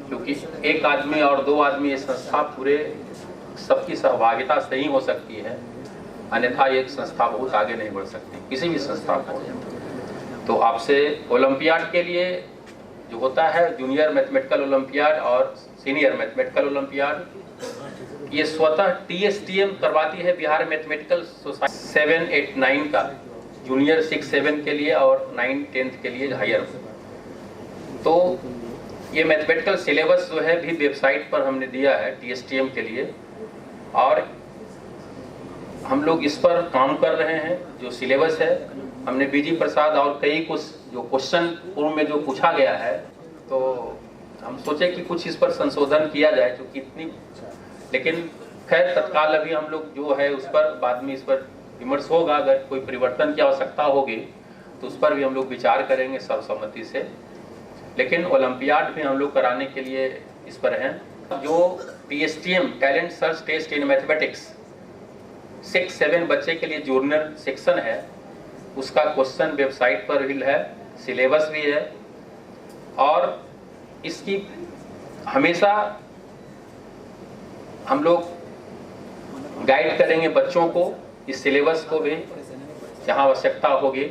क्योंकि एक आदमी और दो आदमी ये संस्था पूरे सबकी सहभागिता से ही हो सकती है, अन्यथा एक संस्था बहुत आगे नहीं बढ़ सकती, किसी भी संस्था को। तो आपसे ओलंपियाड के लिए जो होता है जूनियर मैथमेटिकल ओलंपियाड और सीनियर मैथमेटिकल ओलंपियाड, ये स्वतः TSTM करवाती है बिहार मैथमेटिकल सोसाइटी 7, 8, 9 का, जूनियर 6, 7 के लिए और 9, 10 के लिए हायर। तो ये मैथमेटिकल सिलेबस जो है भी वेबसाइट पर हमने दिया है TSTM के लिए और हम लोग इस पर काम कर रहे हैं। जो सिलेबस है हमने BG प्रसाद और कई कुछ जो क्वेश्चन पूर्व में जो पूछा गया है, तो हम सोचे कि कुछ इस पर संशोधन किया जाए, क्योंकि इतनी, लेकिन खैर तत्काल अभी हम लोग जो है उस पर बाद में इस पर विमर्श होगा। अगर कोई परिवर्तन की आवश्यकता होगी तो उस पर भी हम लोग विचार करेंगे सर्वसम्मति से। लेकिन ओलंपियाड में हम लोग कराने के लिए इस पर हैं। जो TSTM talent search test in mathematics 6, 7 बच्चे के लिए जूनियर सेक्शन है, उसका क्वेश्चन वेबसाइट पर भी है, सिलेबस भी है और इसकी हमेशा हम लोग गाइड करेंगे बच्चों को, इस सिलेबस को भी जहाँ आवश्यकता होगी।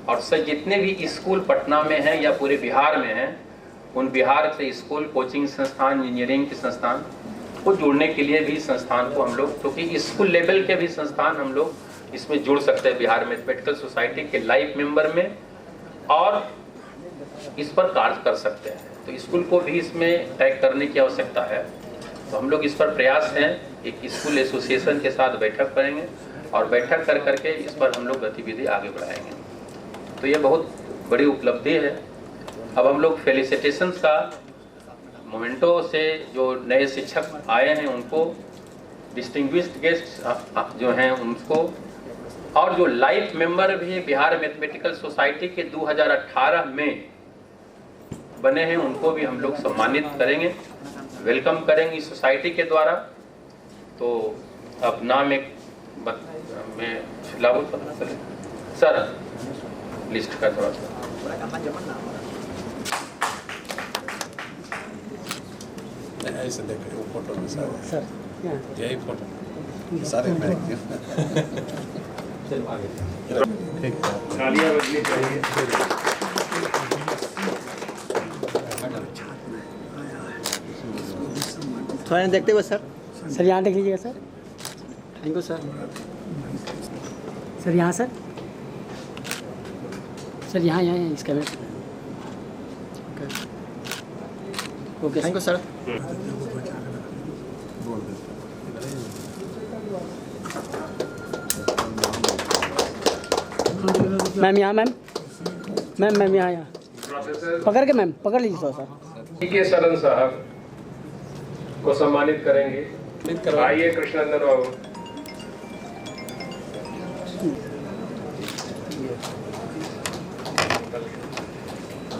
और सर जितने भी स्कूल पटना में हैं या पूरे बिहार में हैं, उन बिहार से स्कूल, कोचिंग संस्थान, इंजीनियरिंग के संस्थान को जुड़ने के लिए भी संस्थान को हम लोग, क्योंकि स्कूल लेवल के भी संस्थान हम लोग इसमें जुड़ सकते हैं बिहार मैथमेटिकल सोसाइटी के लाइव मेंबर में और इस पर कार्य कर सकते हैं। तो स्कूल को भी इसमें टैग करने की आवश्यकता है। तो हम लोग इस पर प्रयास हैं, एक स्कूल एसोसिएशन के साथ बैठक करेंगे और बैठक कर करके इस पर हम लोग गतिविधि आगे बढ़ाएंगे। तो ये बहुत बड़ी उपलब्धि है। अब हम लोग फेलिसिटेशंस का मोमेंटो से जो नए शिक्षक आए हैं उनको, डिस्टिंग्विश्ड गेस्ट जो हैं उनको, और जो लाइफ मेंबर भी बिहार मैथमेटिकल सोसाइटी के 2018 में बने हैं उनको भी हम लोग सम्मानित करेंगे, वेलकम करेंगे इस सोसाइटी के द्वारा। तो अब नाम एक मैं सर लिस्ट का थोड़ा सा। ऐसे देखो वो फोटो में सारे सर यही फोटो सारे ठीक तालियां बजनी चाहिए। थोड़ा देखते हुए सर। सर यहाँ देख लीजिएगा sir. Thank you sir. Sir यहाँ सर। सर यहाँ इस कैमरे okay thank you sir. Ma'am यहाँ मैम यहाँ पकड़ के मैम पकड़ लीजिए सर। के शरण साहब को सम्मानित करेंगे। आइए कृष्णनंदन बाबू।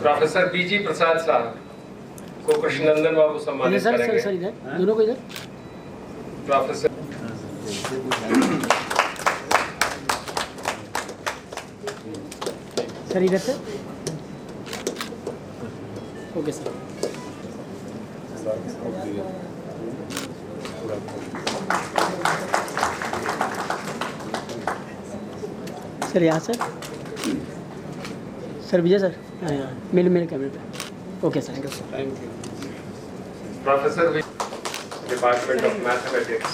प्रोफेसर बीजी प्रसाद साहब को कृष्णनंदन बाबू सम्मानित करेंगे। सर इधर दोनों को इधर। प्रोफेसर सर इधर से ओके सर। सर यहाँ सर विजय सर यहाँ मेरे कैमरे पे okay sir. Thank you. Professor department of mathematics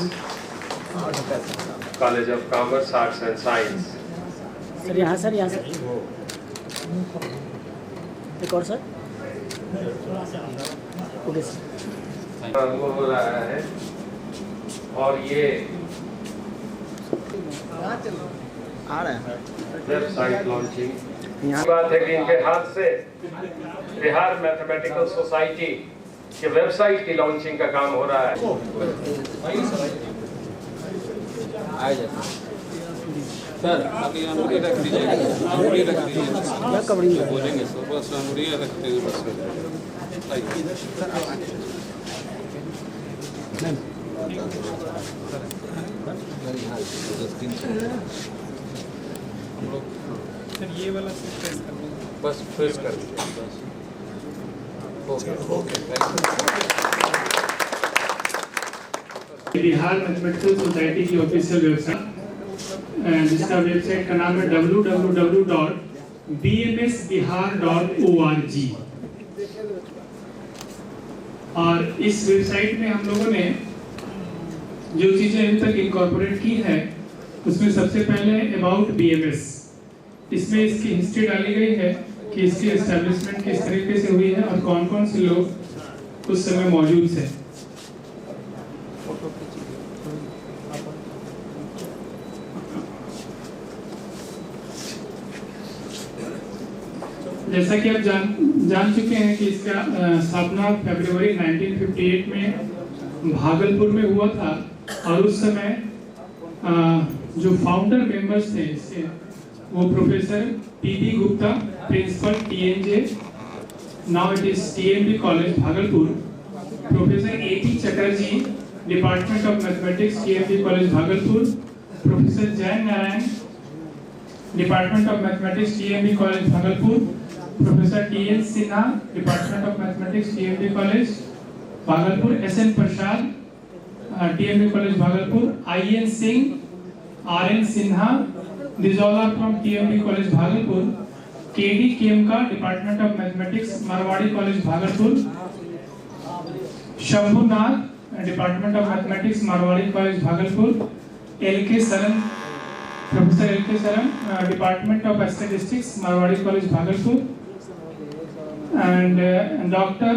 college of commerce arts and science. Sir यहाँ सर एक और सर ओके सर। वो हो रहा है और ये आ रहा है वेबसाइट लॉन्चिंग। बात है कि इनके हाथ से बिहार मैथमेटिकल सोसाइटी की वेबसाइट की लॉन्चिंग का काम हो रहा है। सर अभी अंगूरी रख दीजिएगा, अंगूरी रख दीजिएगा, बोलेंगे सर बस अंगूरी रखते हुए बस सर ये वाला प्रेस कर लो। बस प्रेस कर दीजिए बस। ओके बिहार मैथमेटिकल सोसाइटी की ऑफिशियल वेबसाइट जिसका वेबसाइट का नाम है www.bmsbihar.org। और इस वेबसाइट में हम लोगों ने जो चीजें अभी तक इनकॉर्पोरेट की है उसमें सबसे पहले अबाउट बीएमएस, इसमें इसकी हिस्ट्री डाली गई है कि इसकी एस्टेब्लिशमेंट किस तरीके से हुई है और कौन कौन से लोग उस समय मौजूद थे। जैसा कि आप जान चुके हैं कि इसका स्थापना फरवरी 1958 में भागलपुर में हुआ था और उस समय जो फाउंडर मेंबर्स थे इसके वो professor PB Gupta, principal TNJ, now it is TMB college Bhagalpur, professor AT Chatterjee, department of mathematics TMB college Bhagalpur, professor Jain Narayan, department of mathematics TMB college Bhagalpur, professor TN Sinha, department of mathematics TMB college Bhagalpur, SN Prasad, TMB college Bhagalpur, IN Singh, RN Sinha, these all are from TMB College Bhagalpur, KD Kemka, Department of Mathematics, Marwadi College Bhagalpur, Shambhu Nath, Department of Mathematics, Marwadi College Bhagalpur, LK Saran, Professor LK Saran, Department of Statistics, Marwadi College Bhagalpur, and Dr.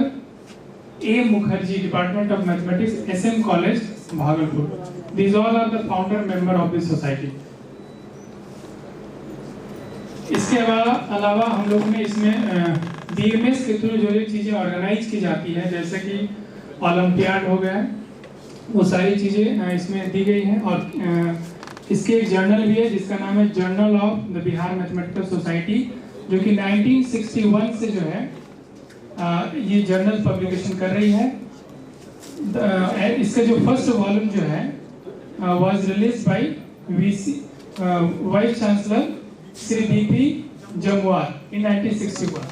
A. Mukherjee, Department of Mathematics, SM College Bhagalpur. These all are the founder member of this society. इसके अलावा हम लोगों ने इसमें BMS के through जो ये चीज़ें ऑर्गेनाइज की जाती है जैसे कि ओलंपियाड हो गया, वो सारी चीज़ें इसमें दी गई हैं। और इसके एक जर्नल भी है जिसका नाम है journal of the Bihar mathematical society, जो कि 1961 से जो है ये जर्नल पब्लिकेशन कर रही है। इसका जो फर्स्ट वॉल्यूम जो है was release by VC vice chancellor Shri BP Jamwar in 1961,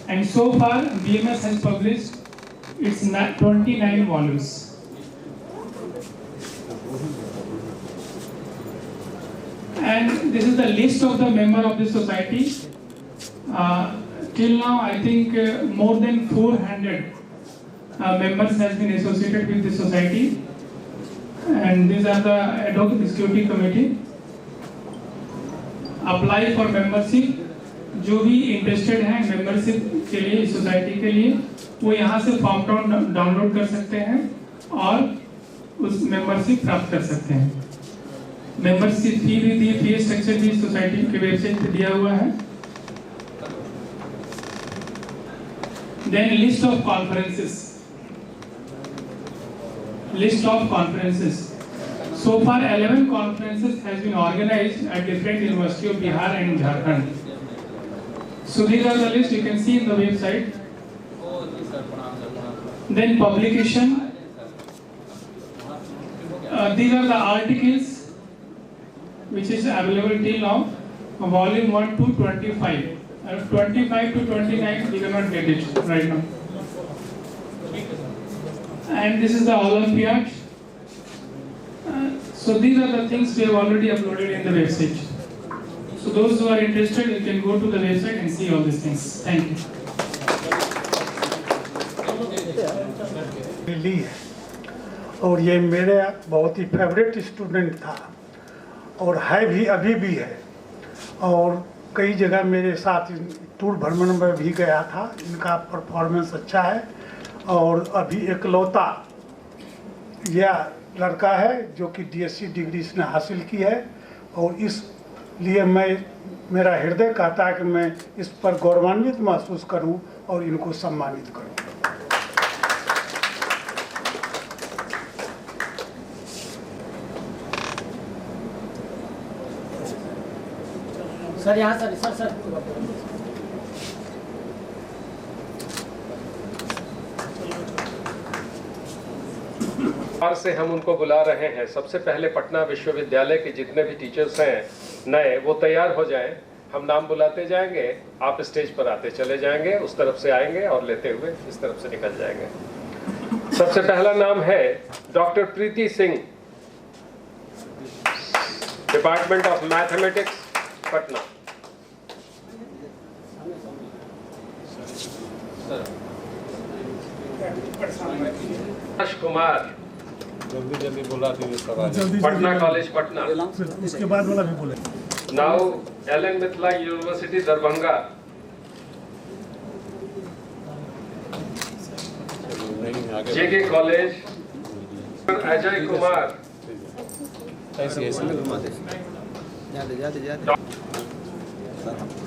and so far BMS has published its 29 volumes. And this is the list of the members of the society. Till now, I think more than 400 members has been associated with the society, and these are the ad hoc executive committee. Apply for membership. जो भी interested हैं membership के लिए, society के लिए, वो यहाँ से फॉर्म डाउनलोड कर सकते हैं और उस मेंबरशिप प्राप्त कर सकते हैं। मेंबरशिप फी भी दी, फी स्ट्रक्चर भी सोसाइटी के वेबसाइट पे दिया हुआ है। Then list of conferences. So far 11 conferences has been organized at different universities of Bihar and Jharkhand. So these are the list you can see in the website. Then publication. These are the articles which is available till now, volume 1 to 25. 25 to 29 we cannot get it right now. And this is the Olympiad. So these are the things we have already uploaded in the website. So those who are interested, you can go to the website and see all these things. Thank you. ली है और ये मेरे बहुत ही favourite student था और है भी, अभी भी है, और कई जगह मेरे साथ टूर भ्रमण में भी गया था। इनका परफॉर्मेंस अच्छा है और अभी एकलौता यह लड़का है जो कि DSc डिग्री इसने हासिल की है, और इसलिए मेरा हृदय कहता है कि मैं इस पर गौरवान्वित महसूस करूं और इनको सम्मानित करूं। सर यहाँ सर से हम उनको बुला रहे हैं। सबसे पहले पटना विश्वविद्यालय के जितने भी टीचर्स हैं नए, वो तैयार हो जाएं। हम नाम बुलाते जाएंगे, आप स्टेज पर आते चले जाएंगे, उस तरफ से आएंगे और लेते हुए इस तरफ से निकल जाएंगे। सबसे पहला नाम है doctor Preeti Singh, department of mathematics, Patna. Harsh Kumar, जल्दी बुला दीजिए। पटना कॉलेज, पटना। उसके बाद वाला भी बोले। Now LN Mithila university, Darbhanga. JK college, Ajay Kumar.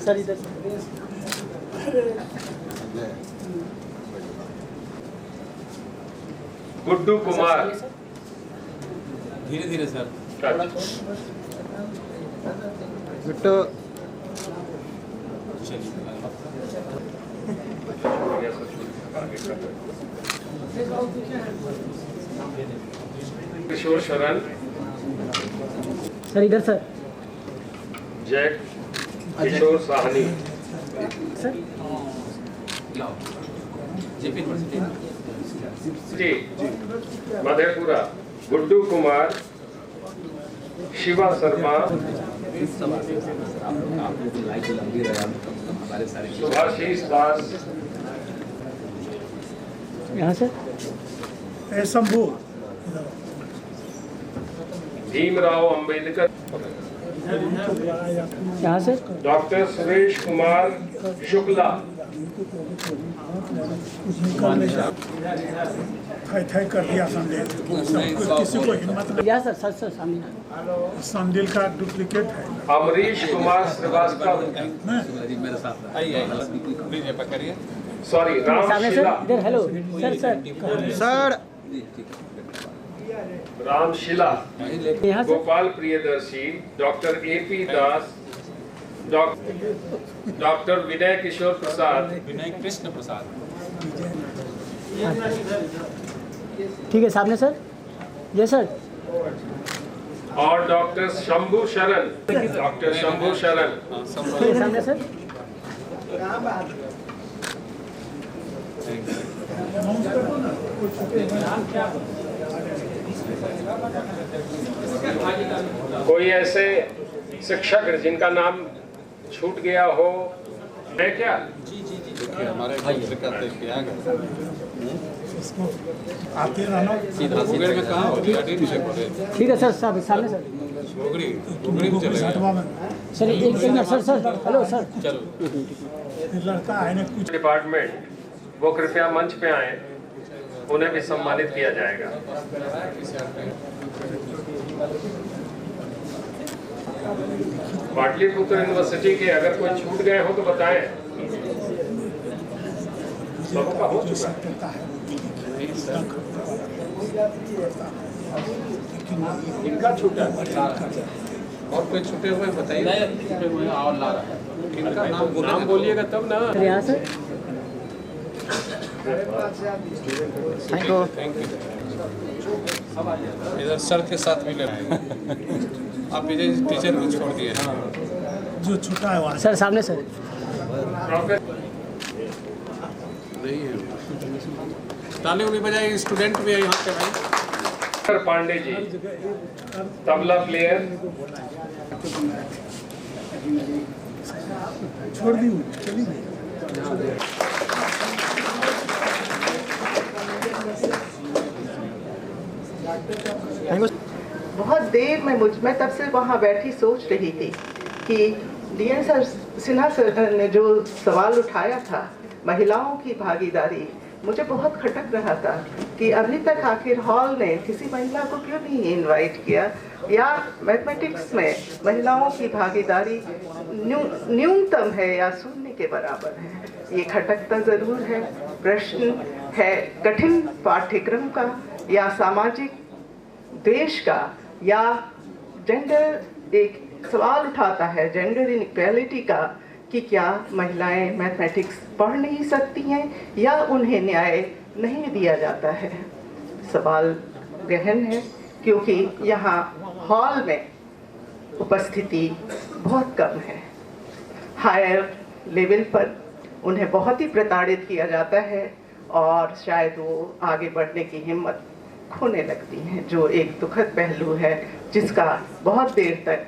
Sir इधर गुड्डू कुमार। धीरे धीरे सर। गुड्डू किशोर शरण। सर इधर सर। जय किशोर साहनी। सर जी मधेपुरा, गुड्डू कुमार, शिवा शर्मा, सुभाषीष दास। यहाँ से शंभू, भीमराव अंबेडकर। यहाँ से डॉक्टर सुरेश कुमार शुक्ला। कर दिया संदेल, किसी को हिम्मत नहीं। यहाँ सर सामने संदेल का डुप्लीकेट है। अमरीश कुमार श्रीवास्तव, सॉरी रामशिला। इधर hello sir Ramshila, Gopal Priyadarshi, doctor AP दास, डॉक्टर विनय किशोर प्रसाद, विनय कृष्ण प्रसाद। ठीक है सामने सर। ये सर और डॉक्टर शंभू शरण, डॉक्टर शंभू शरण। सामने सर। कोई ऐसे शिक्षक जिनका नाम छूट गया हो है क्या? देखिए हमारे पत्रिका देख के आ गए आते रहना सीधा मुंगेर में कहाँ होती है? ठीक है सर, सामने सर। घुघरी में चलेगा सर एक मिनट सर हेलो सर। चलो लड़का है ना कुछ डिपार्टमेंट वो कृपया मंच पे आए, उन्हें भी सम्मानित किया जाएगा। पाटलिपुत्र यूनिवर्सिटी के अगर कोई छूट गए हो तो बताएं। सबका हो चुका है। इनका छूटा और कोई छुटे हुए बताइए। छुटे हुए और ला रहा है इनका नाम बोलिएगा तब ना। यहाँ से थैंक यू। इधर सर के साथ भी ले रहे आप इधर टीचर को छोड़ दिए जो छुटा है वहाँ सर सामने सर। नहीं है ताली भी बजाए, स्टूडेंट भी है यहाँ पे भाई। पांडे जी तबला प्लेयर। छोड़ दी चली गई। बहुत देर मैं तब से वहाँ बैठी सोच रही थी कि डीएन सर सिन्हा सर ने जो सवाल उठाया था महिलाओं की भागीदारी, मुझे बहुत खटक रहा था कि अभी तक आखिर हॉल ने किसी महिला को क्यों नहीं इनवाइट किया, या मैथमेटिक्स में महिलाओं की भागीदारी न्यूनतम है या शून्य के बराबर है। ये खटकता ज़रूर है। प्रश्न है कठिन पाठ्यक्रम का या सामाजिक देश का, या जेंडर एक सवाल उठाता है जेंडर इनइक्वालिटी का कि क्या महिलाएं मैथमेटिक्स पढ़ नहीं सकती हैं या उन्हें न्याय नहीं दिया जाता है। सवाल गहन है क्योंकि यहाँ हॉल में उपस्थिति बहुत कम है। हायर लेवल पर उन्हें बहुत ही प्रताड़ित किया जाता है और शायद वो आगे बढ़ने की हिम्मत खोने लगती हैं, जो एक दुखद पहलू है जिसका बहुत देर तक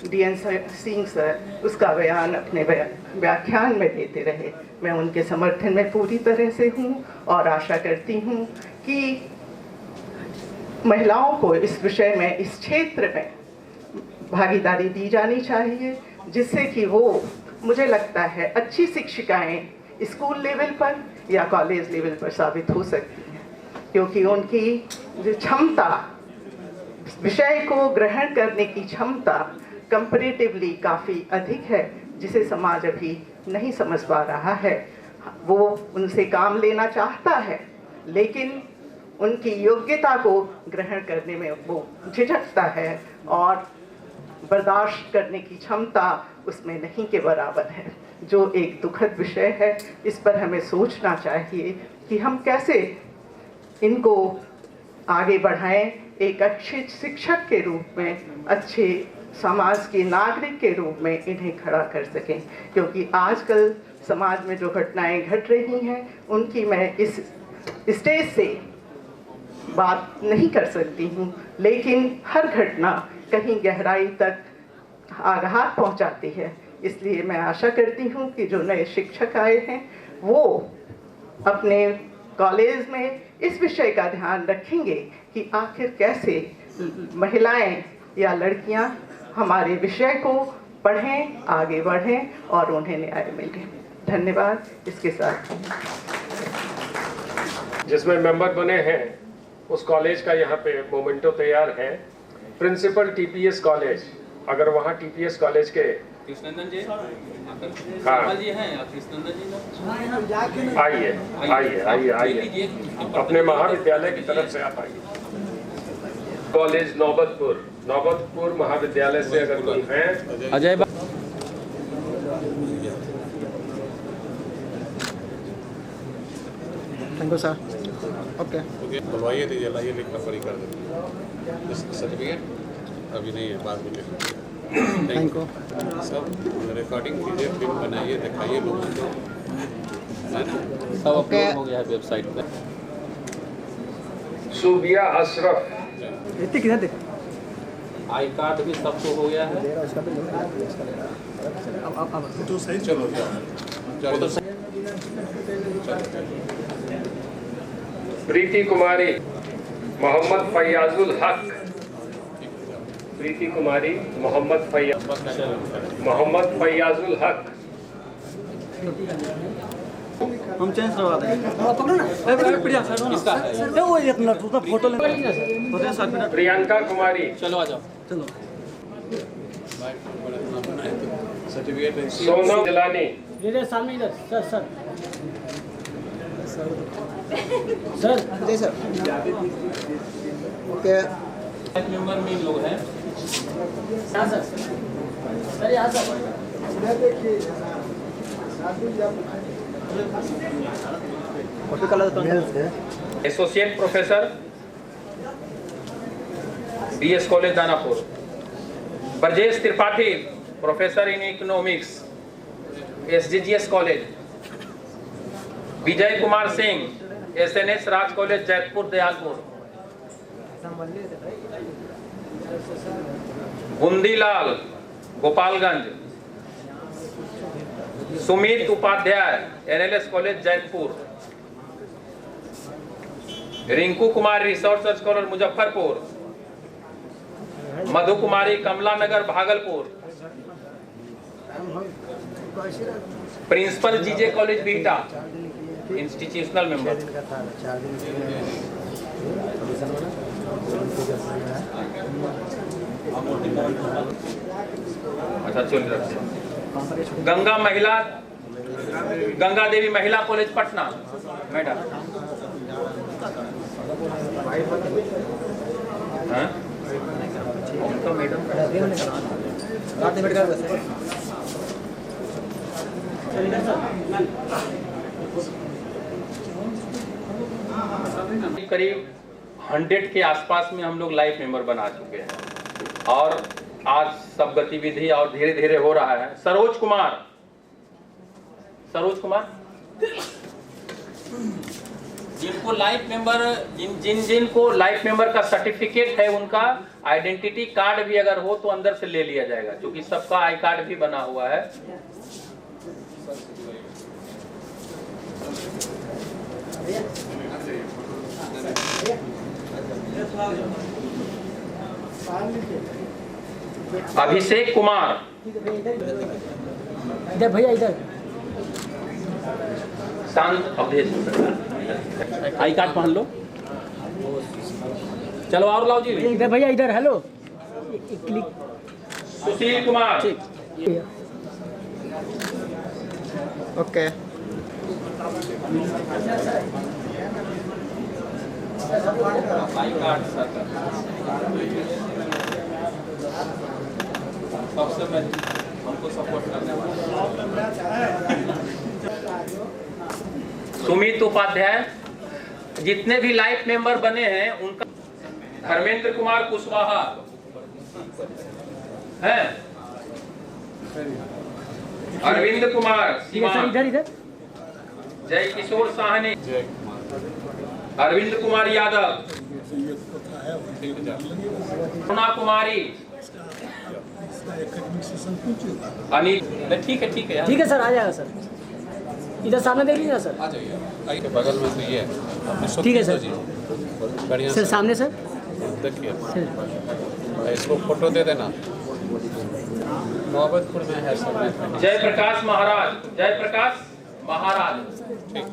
डीएन सिंह सर उसका बयान अपने व्याख्यान में देते रहे। मैं उनके समर्थन में पूरी तरह से हूँ और आशा करती हूँ कि महिलाओं को इस विषय में, इस क्षेत्र में भागीदारी दी जानी चाहिए, जिससे कि वो, मुझे लगता है, अच्छी शिक्षिकाएं स्कूल लेवल पर या कॉलेज लेवल पर साबित हो सकती हैं, क्योंकि उनकी जो क्षमता, विषय को ग्रहण करने की क्षमता कंपैरेटिवली काफ़ी अधिक है, जिसे समाज अभी नहीं समझ पा रहा है। वो उनसे काम लेना चाहता है लेकिन उनकी योग्यता को ग्रहण करने में वो झिझकता है और बर्दाश्त करने की क्षमता उसमें नहीं के बराबर है, जो एक दुखद विषय है। इस पर हमें सोचना चाहिए कि हम कैसे इनको आगे बढ़ाएं, एक अच्छे शिक्षक के रूप में, अच्छे समाज के नागरिक के रूप में इन्हें खड़ा कर सकें, क्योंकि आजकल समाज में जो घटनाएं घट रही हैं उनकी मैं इस स्टेज से बात नहीं कर सकती हूँ, लेकिन हर घटना कहीं गहराई तक आघात पहुँचाती है। इसलिए मैं आशा करती हूँ कि जो नए शिक्षक आए हैं वो अपने कॉलेज में इस विषय का ध्यान रखेंगे कि आखिर कैसे महिलाएं या लड़कियां हमारे विषय को पढ़ें, आगे बढ़ें और उन्हें न्याय मिले। धन्यवाद। इसके साथ जिसमें मेंबर बने हैं उस कॉलेज का यहाँ पे मोमेंटो तैयार है। प्रिंसिपल टीपीएस कॉलेज, अगर वहाँ टीपीएस कॉलेज के कृष्णनंदन जी, हाँ जी हैं, कृष्णनंदन जी आइए आइए आइए आइए अपने महाविद्यालय की तरफ से आप आइए। कॉलेज नौबतपुर महाविद्यालय से अगर कोई हैं, Ajay thank you sir. Okay बुलवाइए, दीजिए, लाइए, लिखना पड़ी कर देंगे सर्टिफिकेट। अभी नहीं है, बाद में थैंक यू। सब रिकॉर्डिंग कीजिए, फिल्म बनाइए, दिखाइए लोगों को। सब अपलोड हो गया है वेबसाइट पे। सुबिया अशरफ, किधर आई कार्ड भी सबको हो गया है। तो सही, चलो जाओ। प्रीति कुमारी, मोहम्मद फैयाजुल हक, प्रीति कुमारी, मोहम्मद फैयाजुल हक। हम चेंज करवा देंगे। पकड़ो ना, सर वो एक मिनट उसका फोटो लेना सर। प्रियंका कुमारी, चलो आ जाओ। चलो। सोनम जिलानी, इधर सामने, इधर sir sir sir ji sir. Okay, member में लोग हैं। यहाँ सर, सर यहाँ sir. Associate professor DS college Danapur. Brajesh Tripathi, professor in economics, SGGS college. Vijay Kumar Singh, SNS Raj college Jaitpur Dayalpur. Bundilal, Gopalganj. Sumit Upadhyay, NLS college Jaitpur. Rinku Kumar, research scholar Muzaffarpur. Madhu Kumari, Kamla Nagar Bhagalpur. Principal GJ college बीटा, इंस्टीट्यूशनल मेंबर। अच्छा चल रखते। गंगा देवी महिला कॉलेज पटना, मैडम। करीब 100 के आसपास में हम लोग लाइफ मेंबर बना चुके हैं और आज सब गतिविधि और धीरे धीरे हो रहा है। सरोज कुमार, जिनको लाइफ मेंबर, जिनको लाइफ मेंबर का सर्टिफिकेट है, उनका आइडेंटिटी कार्ड भी अगर हो तो अंदर से ले लिया जाएगा, क्योंकि सबका आई कार्ड भी बना हुआ है। अभिषेक कुमार, इधर भैया, इधर शांत अवधेश, आई कार्ड पहन लो। चलो और लाओ जी। इधर भैया, इधर। Hello, click. सुशील कुमार, ठीक। ओके। आई कार्ड सबसे मैं हमको सपोर्ट करने वाला। सुमित उपाध्याय, जितने भी लाइफ मेंबर बने हैं उनका। धर्मेंद्र कुमार कुशवाहा है। अरविंद कुमार सीवान, इधर। जय किशोर साहनी, अरविंद कुमार यादव, सोना कुमारी, अनिल। ठीक है सर, आ जाएगा सर। इधर सामने देख लीजिए सर। आ जाइए, के बगल में तो ये है। ठीक है सर। बढ़िया सर सामने सर देखिए, इसको फोटो दे देना। मोहब्बतपुर में है सर। जयप्रकाश महाराज,